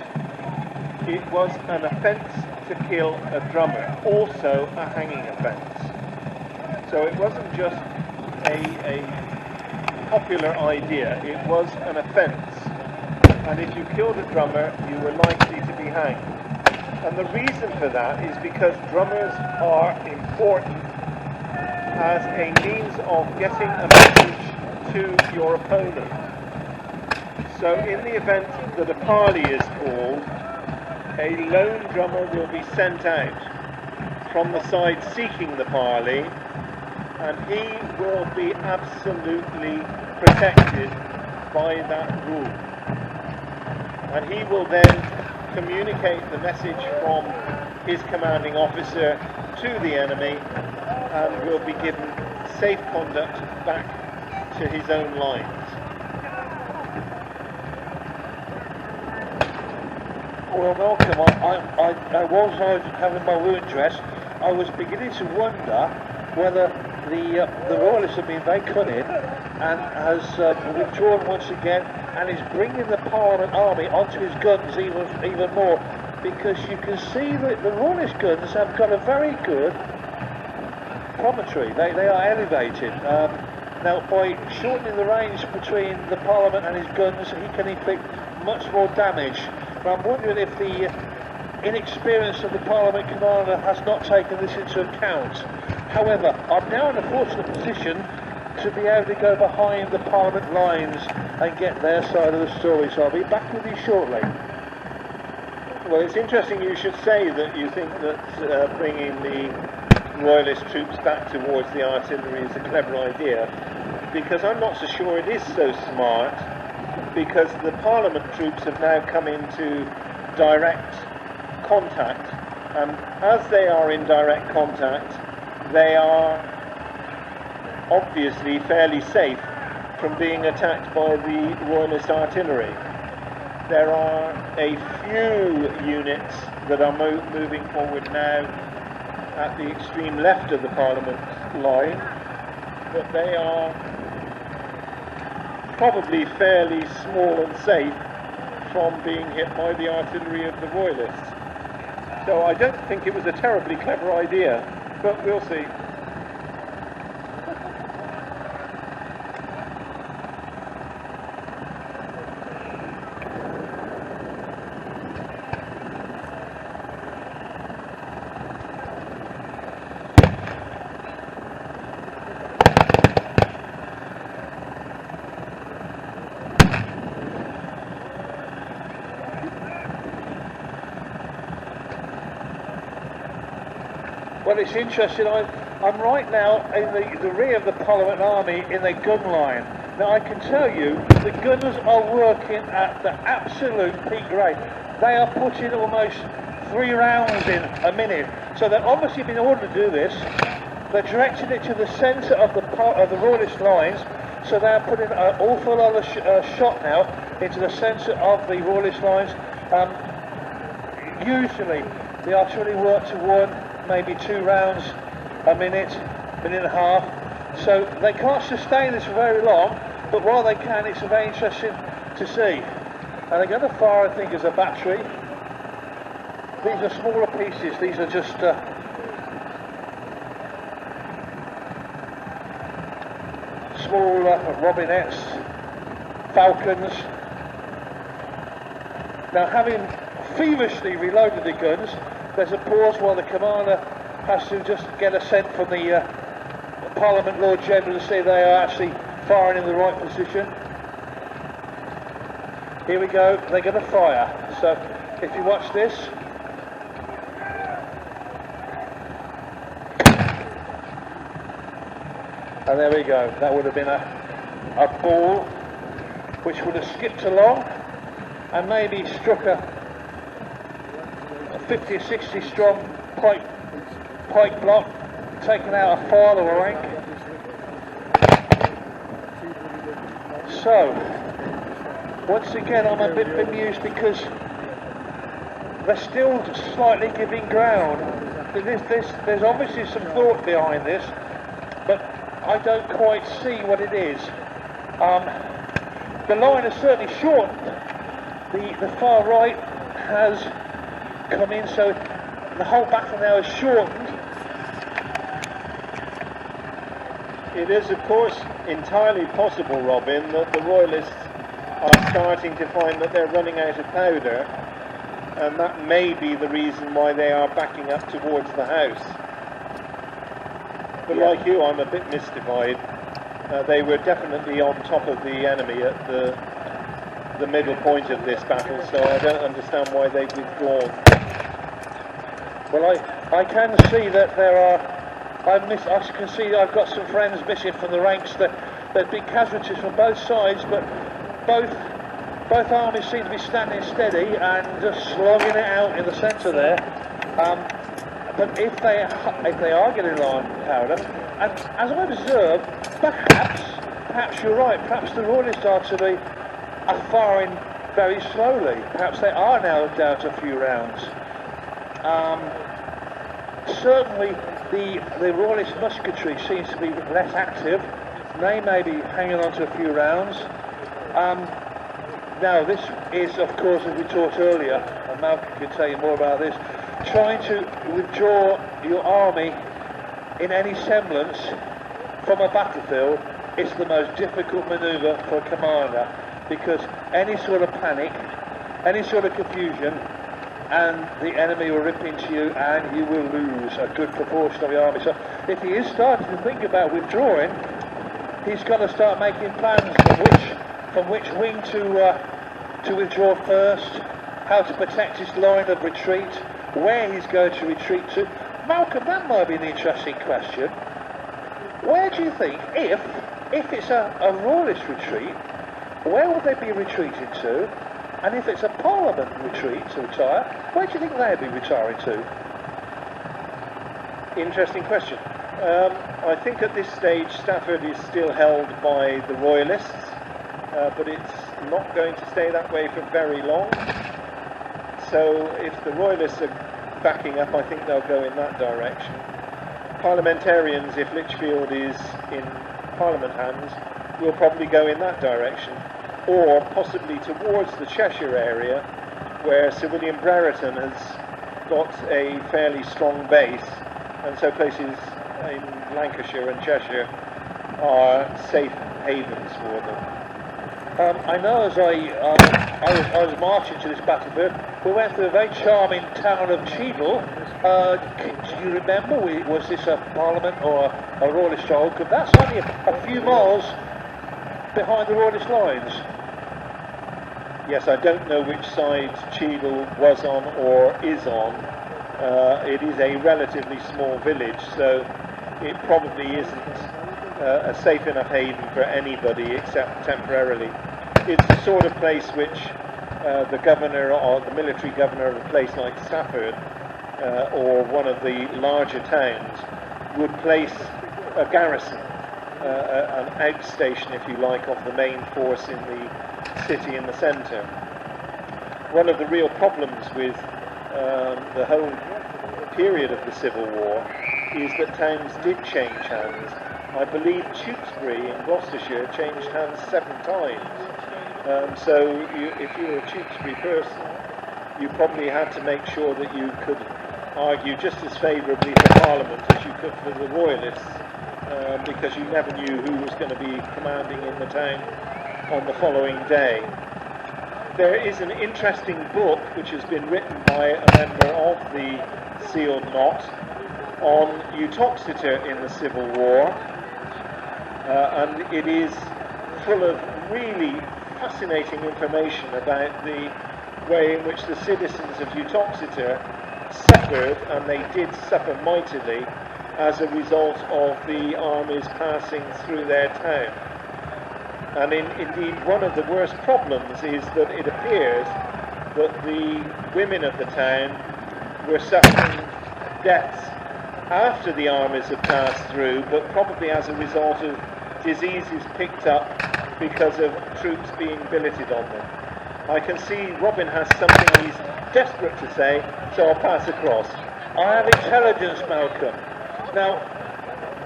It was an offence to kill a drummer, also a hanging offence. So it wasn't just a popular idea, it was an offence. And if you killed a drummer, you were likely to be hanged. And the reason for that is because drummers are important as a means of getting a message to your opponent. So in the event that a parley is called, a lone drummer will be sent out from the side seeking the parley, and he will be absolutely protected by that rule. And he will then communicate the message from his commanding officer to the enemy and will be given safe conduct back to his own lines. Well, Malcolm, I was having my wound dressed. I was beginning to wonder whether the royalists have been very cunning and has withdrawn once again and is bringing the Parliament army onto his guns even more, because you can see that the royalist guns have got a very good promontory. They are elevated. Now, by shortening the range between the Parliament and his guns, he can inflict much more damage. But I'm wondering if the inexperience of the Parliament commander has not taken this into account. However, I'm now in a fortunate position to be able to go behind the Parliament lines and get their side of the story, so I'll be back with you shortly. Well, it's interesting you should say that you think that bringing the royalist troops back towards the artillery is a clever idea, because I'm not so sure it is so smart, because the Parliament troops have now come into direct contact, and as they are in direct contact, they are obviously fairly safe from being attacked by the royalist artillery. There are a few units that are moving forward now at the extreme left of the Parliament line, but they are probably fairly small and safe from being hit by the artillery of the Royalists. So I don't think it was a terribly clever idea, but we'll see. Well, it's interesting. I'm right now in the rear of the Parliament Army in the gun line. Now, I can tell you the gunners are working at the absolute peak rate. They are putting almost 3 rounds in a minute. So they've obviously been ordered to do this. They're directing it to the centre of the Royalist lines. So they're putting an awful lot of shot now into the centre of the Royalist lines. Usually, the artillery work to 1, maybe 2 rounds a minute, minute and a half. So they can't sustain this for very long, but while they can, it's very interesting to see. And they're going to fire, I think, as a battery. These are smaller pieces. These are just small robinettes, falcons. Now, having feverishly reloaded the guns, there's a pause while the commander has to just get a scent from the Parliament Lord General to see they are actually firing in the right position. Here we go, they're going to fire. So if you watch this, and there we go, that would have been a ball which would have skipped along and maybe struck a 50 or 60 strong pike block, taking out a file or a rank. So, once again I'm a bit bemused because they're still slightly giving ground. There's obviously some thought behind this, but I don't quite see what it is. The line is certainly shortened. The far right has come in, so the whole battle now is shortened. It is, of course, entirely possible, Robin, that the Royalists are starting to find that they're running out of powder, and that may be the reason why they are backing up towards the house. But like you, I'm a bit mystified. They were definitely on top of the enemy at the middle point of this battle, so I don't understand why they've withdrawn. Well, I can see that there are. I can see I've got some friends missing from the ranks. There's been casualties from both sides, but both armies seem to be standing steady and just slogging it out in the centre there. But if they are getting low on powder, and as I observe, perhaps you're right. Perhaps the Royalist artillery are firing very slowly. Perhaps they are now down to a few rounds. Certainly, the Royalist musketry seems to be less active. They may be hanging on to a few rounds. Now, this is, of course, as we talked earlier, and Malcolm can tell you more about this, trying to withdraw your army in any semblance from a battlefield is the most difficult manoeuvre for a commander, because any sort of panic, any sort of confusion, and the enemy will rip into you and you will lose a good proportion of your army. So if he is starting to think about withdrawing, he's got to start making plans from which wing to withdraw first, how to protect his line of retreat, where he's going to retreat to. Malcolm, that might be an interesting question. Where do you think, if it's a Royalist retreat, where would they be retreating to? And if it's a Parliament retreat to retire, where do you think they'd be retiring to? Interesting question. I think at this stage Stafford is still held by the Royalists, but it's not going to stay that way for very long. So if the Royalists are backing up, I think they'll go in that direction. Parliamentarians, if Lichfield is in Parliament hands, will probably go in that direction, or possibly towards the Cheshire area, where Sir William Brereton has got a fairly strong base, and so places in Lancashire and Cheshire are safe havens for them. I know as I was marching to this battlefield, we went through a very charming town of Cheadle. Do you remember, was this a Parliament or a Royalist stronghold? Because that's only a few miles behind the Royalist lines. Yes, I don't know which side Cheadle was on or is on. It is a relatively small village, so it probably isn't a safe enough haven for anybody except temporarily. It's the sort of place which the governor or the military governor of a place like Stafford or one of the larger towns would place a garrison, an outstation if you like, of the main force in the city in the centre. One of the real problems with the whole period of the Civil War is that towns did change hands. I believe Tewkesbury in Gloucestershire changed hands 7 times. So if you were a Tewkesbury person, you probably had to make sure that you could argue just as favourably for Parliament as you could for the Royalists, because you never knew who was going to be commanding in the town on the following day. There is an interesting book which has been written by a member of the Sealed Knot on Uttoxeter in the Civil War. And it is full of really fascinating information about the way in which the citizens of Uttoxeter suffered, and they did suffer mightily, as a result of the armies passing through their town. And indeed, one of the worst problems is that it appears that the women of the town were suffering deaths after the armies had passed through, but probably as a result of diseases picked up because of troops being billeted on them. I can see Robin has something he's desperate to say, so I'll pass across. I have intelligence, Malcolm. Now,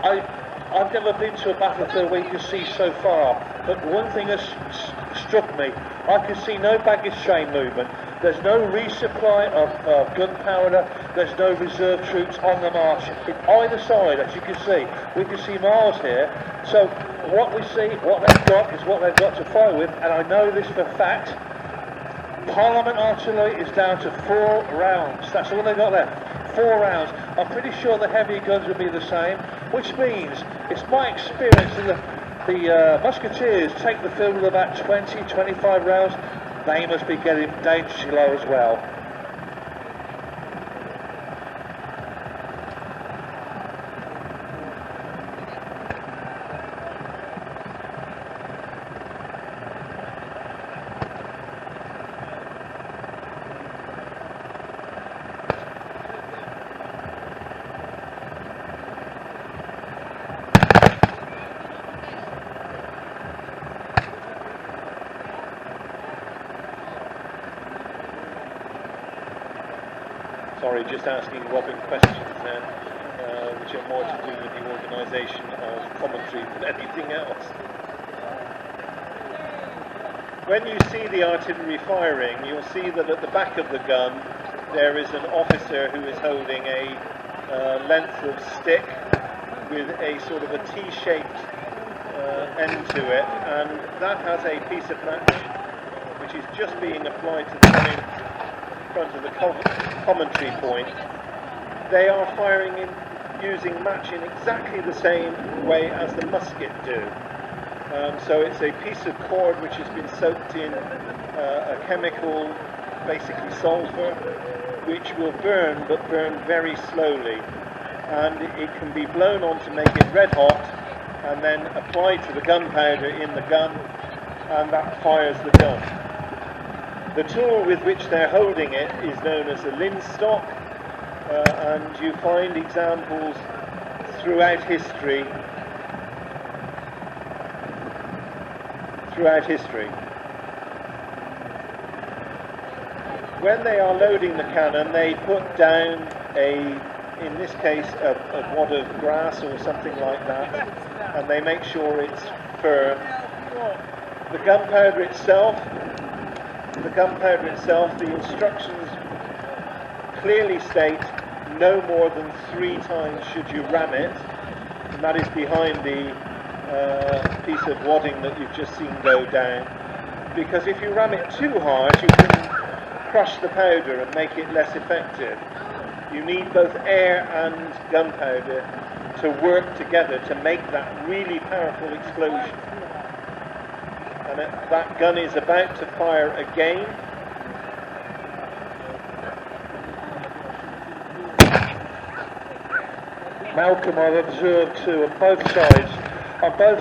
I've never been to a battlefield where you can see so far, but one thing has struck me. I can see no baggage train movement. There's no resupply of gunpowder. There's no reserve troops on the march. In either side, as you can see, we can see miles here. So what we see, what they've got is what they've got to fight with, and I know this for a fact. Parliament artillery is down to 4 rounds. That's all they've got left. 4 rounds. I'm pretty sure the heavy guns will be the same, which means it's my experience that the musketeers take the field with about 20, 25 rounds. They must be getting dangerously low as well. Sorry, just asking Robin questions then, which are more to do with the organisation of commentary than anything else. When you see the artillery firing, you'll see that at the back of the gun there is an officer who is holding a length of stick with a sort of a T-shaped end to it, and that has a piece of match which is just being applied to the main front of the commentary point. They are firing using match in exactly the same way as the musket do. So it's a piece of cord which has been soaked in a chemical, basically sulfur, which will burn, but burn very slowly. And it can be blown on to make it red hot, and then applied to the gunpowder in the gun, and that fires the gun. The tool with which they're holding it is known as a linstock, and you find examples throughout history. when they are loading the cannon, they put down in this case, a wad of grass or something like that, and they make sure it's firm. The gunpowder itself, the instructions clearly state no more than 3 times should you ram it, and that is behind the piece of wadding that you've just seen go down, because if you ram it too hard, you can crush the powder and make it less effective. You need both air and gunpowder to work together to make that really powerful explosion. And that gun is about to fire again. Malcolm, I've observed too, on both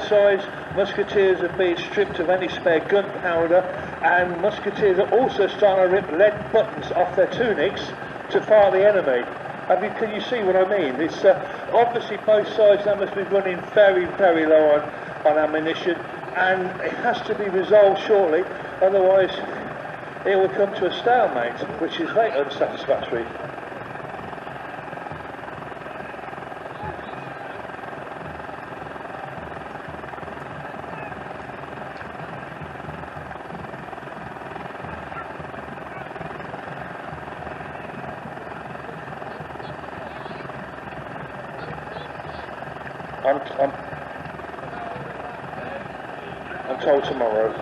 sides, musketeers have been stripped of any spare gunpowder, and musketeers are also starting to rip lead buttons off their tunics to fire the enemy. Can you see what I mean? It's obviously both sides now must be running very, very low on ammunition, and it has to be resolved shortly, otherwise it will come to a stalemate, which is very unsatisfactory. I'm told tomorrow.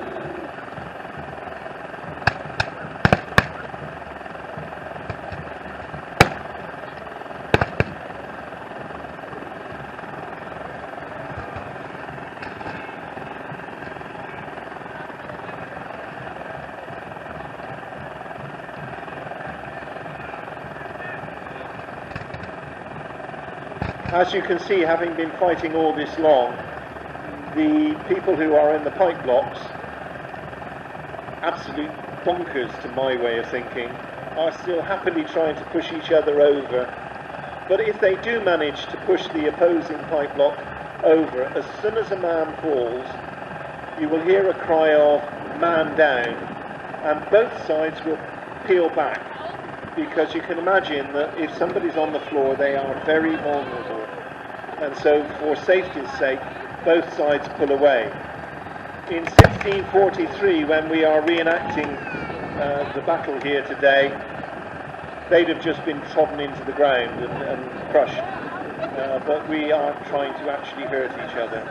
As you can see, having been fighting all this long, the people who are in the pipe blocks, absolute bonkers to my way of thinking, are still happily trying to push each other over. But if they do manage to push the opposing pipe block over, as soon as a man falls, you will hear a cry of "man down," and both sides will peel back, because you can imagine that if somebody's on the floor, they are very vulnerable. And so, for safety's sake, both sides pull away. In 1643, when we are reenacting the battle here today, they'd have just been trodden into the ground and crushed. But we aren't trying to actually hurt each other.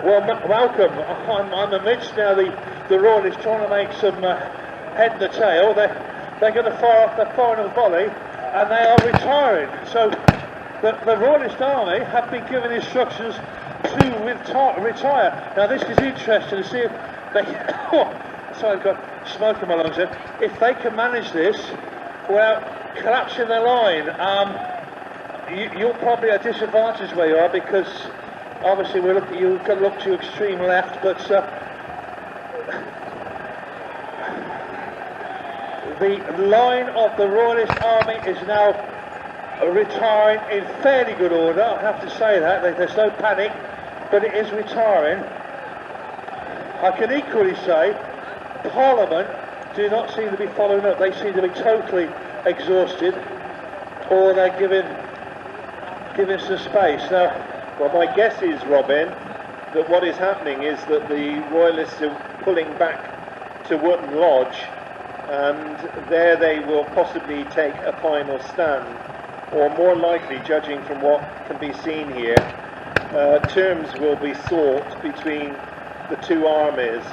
Well, Malcolm, I'm amidst now the Royalists trying to make some head and the tail. They're going to fire off their final volley, and they are retiring. So the Royalist army have been given instructions to retire. Now this is interesting to see if they... sorry, I've got smoke in my lungs here. If they can manage this without collapsing their line, you're probably at a disadvantage where you are, because obviously you've got to look to your extreme left, but the line of the Royalist army is now retiring in fairly good order. I have to say that. There's no panic, but it is retiring. I can equally say Parliament do not seem to be following up. They seem to be totally exhausted, or they're giving some space. Now, well, my guess is, Robin, that what is happening is that the Royalists are pulling back to Wootton Lodge, and there they will possibly take a final stand, or more likely, judging from what can be seen here, terms will be sought between the two armies,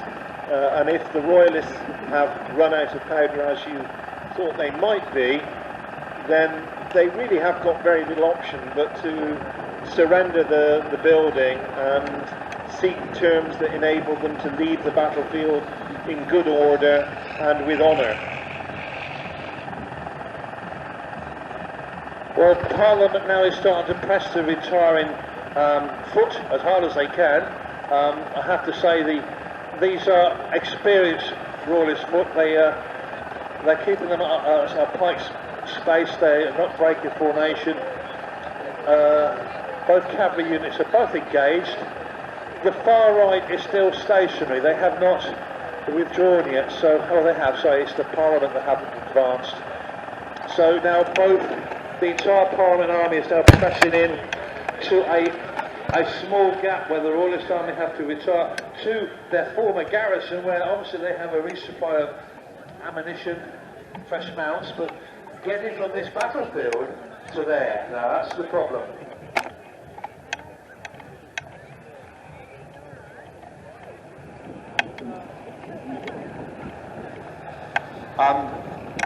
and if the Royalists have run out of powder, as you thought they might be, then they really have got very little option but to surrender the building and seek terms that enable them to leave the battlefield in good order and with honour. Well, Parliament now is starting to press the retiring foot as hard as they can. I have to say these are experienced royalist foot. They're keeping them at a pike's space. They're not breaking formation. Both cavalry units are both engaged. The far right is still stationary. They have not withdrawn yet. So, they have. So it's the Parliament that haven't advanced. So now the entire Parliament army is now pressing in to a small gap where the Royalist army have to retire to their former garrison, where obviously they have a resupply of ammunition, fresh mounts, but getting from this battlefield to there, now that's the problem.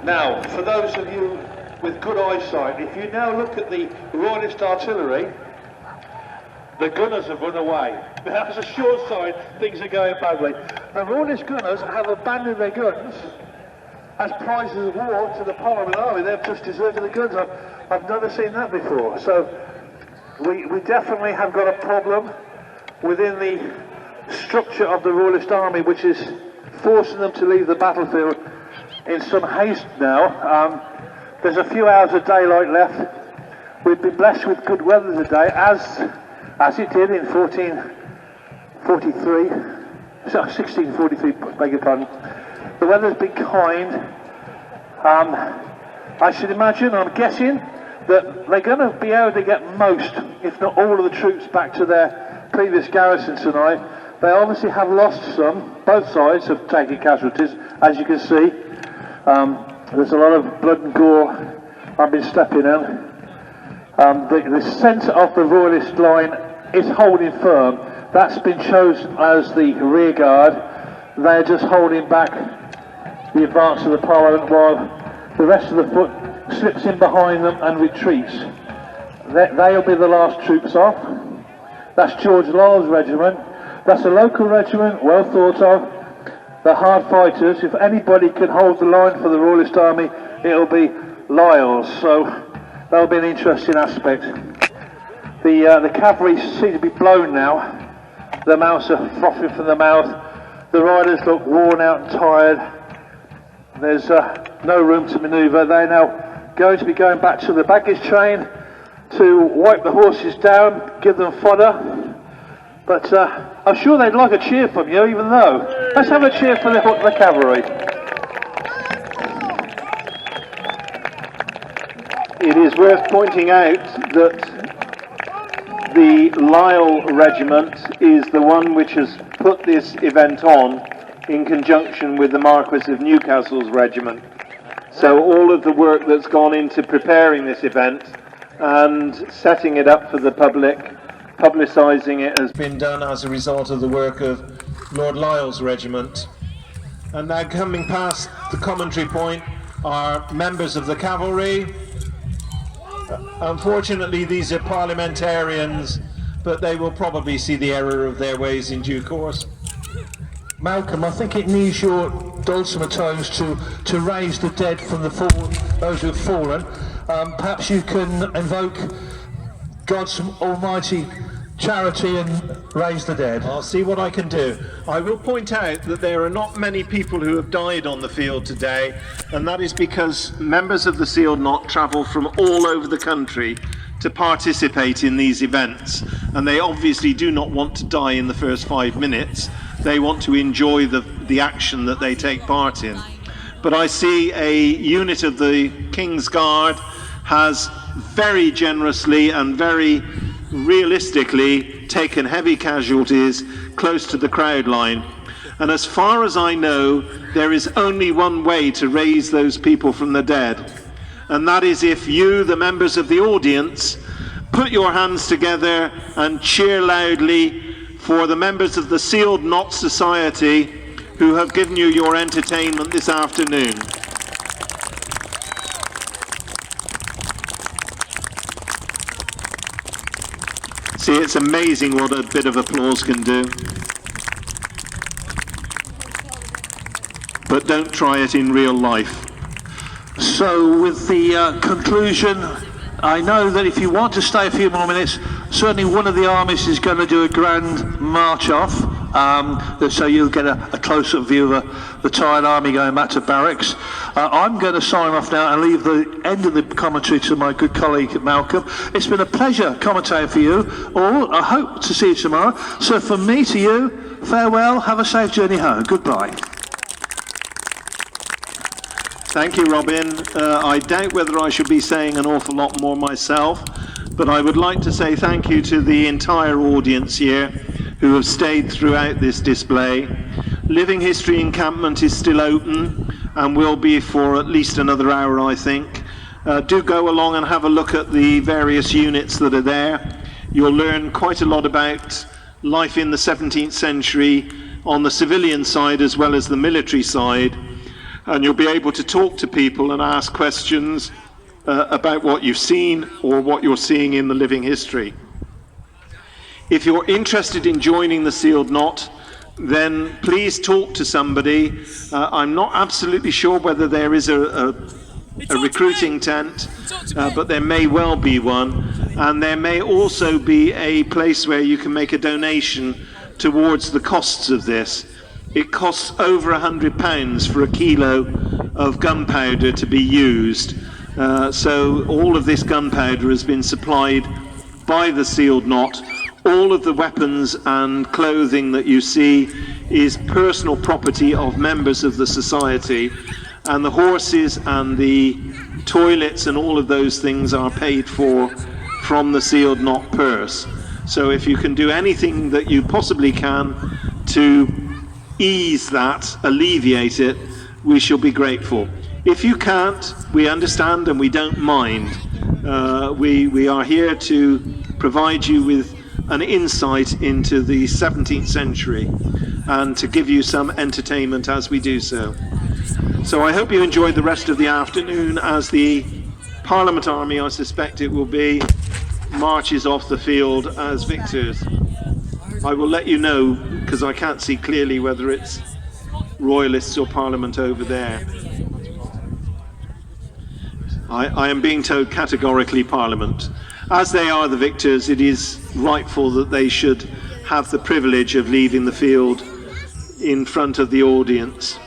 Now, for those of you with good eyesight, if you now look at the Royalist artillery, the gunners have run away. That's a sure sign things are going badly. The Royalist gunners have abandoned their guns as prizes of war to the Parliament army. They've just deserted the guns. I've never seen that before. So we definitely have got a problem within the structure of the Royalist army, which is forcing them to leave the battlefield in some haste now. There's a few hours of daylight left. We've been blessed with good weather today, as it did in 1643, beg your pardon. The weather's been kind. I should imagine, I'm guessing, that they're going to be able to get most, if not all of the troops back to their previous garrison tonight. They obviously have lost some. Both sides have taken casualties, as you can see. There's a lot of blood and gore I've been stepping in. The centre of the Royalist line is holding firm. That's been chosen as the rear guard. They're just holding back the advance of the Parliament while the rest of the foot slips in behind them and retreats. They'll be the last troops off. That's George Lowe's regiment. That's a local regiment, well thought of. The hard fighters. If anybody can hold the line for the Royalist army, it'll be Lyle's. So that'll be an interesting aspect. The cavalry seem to be blown now. The mounts are frothing from the mouth. The riders look worn out and tired. There's no room to manoeuvre. They're now going to be going back to the baggage train to wipe the horses down, give them fodder. But I'm sure they'd like a cheer from you, even though. Let's have a cheer for the cavalry. It is worth pointing out that the Lisle Regiment is the one which has put this event on in conjunction with the Marquis of Newcastle's regiment. So all of the work that's gone into preparing this event and setting it up for the public, publicising it, has been done as a result of the work of Lord Lyle's regiment. And now coming past the commentary point are members of the cavalry. Unfortunately, these are parliamentarians, but they will probably see the error of their ways in due course. Malcolm, I think it needs your dulcimer tones to raise the dead from the those who have fallen. Perhaps you can invoke God's almighty charity and raise the dead. I'll see what I can do. I will point out that there are not many people who have died on the field today, and that is because members of the Sealed Knot travel from all over the country to participate in these events, and they obviously do not want to die in the first 5 minutes. They want to enjoy the action that they take part in. But I see a unit of the King's Guard has very generously and very realistically taken heavy casualties close to the crowd line. And as far as I know, there is only one way to raise those people from the dead. And that is if you, the members of the audience, put your hands together and cheer loudly for the members of the Sealed Knot Society who have given you your entertainment this afternoon. See, it's amazing what a bit of applause can do. But don't try it in real life. So with the conclusion I know that if you want to stay a few more minutes, certainly one of the armies is going to do a grand march off, so you'll get a closer view of the tired army going back to barracks. I'm going to sign off now and leave the end of the commentary to my good colleague Malcolm. It's been a pleasure commentating for you all. I hope to see you tomorrow. So from me to you, farewell, have a safe journey home. Goodbye. Thank you, Robin. I doubt whether I should be saying an awful lot more myself, but I would like to say thank you to the entire audience here who have stayed throughout this display. Living History Encampment is still open and will be for at least another hour, I think. Do go along and have a look at the various units that are there. You'll learn quite a lot about life in the 17th century on the civilian side as well as the military side. And you'll be able to talk to people and ask questions about what you've seen or what you're seeing in the living history. If you're interested in joining the Sealed Knot, then please talk to somebody. I'm not absolutely sure whether there is a recruiting tent, but there may well be one. And there may also be a place where you can make a donation towards the costs of this. It costs over £100 for a kilo of gunpowder to be used. So all of this gunpowder has been supplied by the Sealed Knot. All of the weapons and clothing that you see is personal property of members of the society. And the horses and the toilets and all of those things are paid for from the Sealed Knot purse. So if you can do anything that you possibly can to ease that, alleviate it, we shall be grateful. If you can't, we understand and we don't mind. We are here to provide you with an insight into the 17th century and to give you some entertainment as we do so. So I hope you enjoyed the rest of the afternoon as the Parliament Army, I suspect it will be, marches off the field as victors. I will let you know, because I can't see clearly whether it's Royalists or Parliament over there. I am being told categorically Parliament. As they are the victors, it is rightful that they should have the privilege of leaving the field in front of the audience.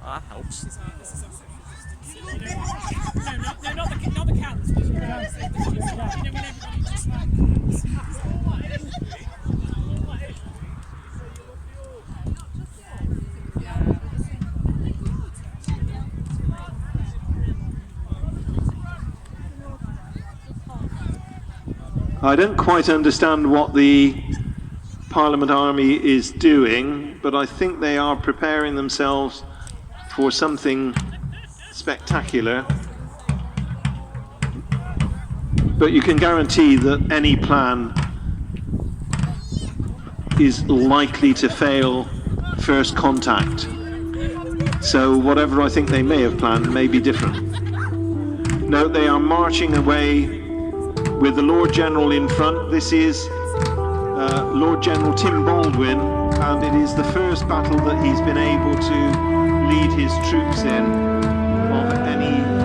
That helps. No, not the cans. I don't quite understand what the Parliament Army is doing, but I think they are preparing themselves for something spectacular. But you can guarantee that any plan is likely to fail first contact. So whatever I think they may have planned may be different. No, they are marching away with the Lord General in front. This is Lord General Tim Baldwin, and it is the first battle that he's been able to lead his troops in of any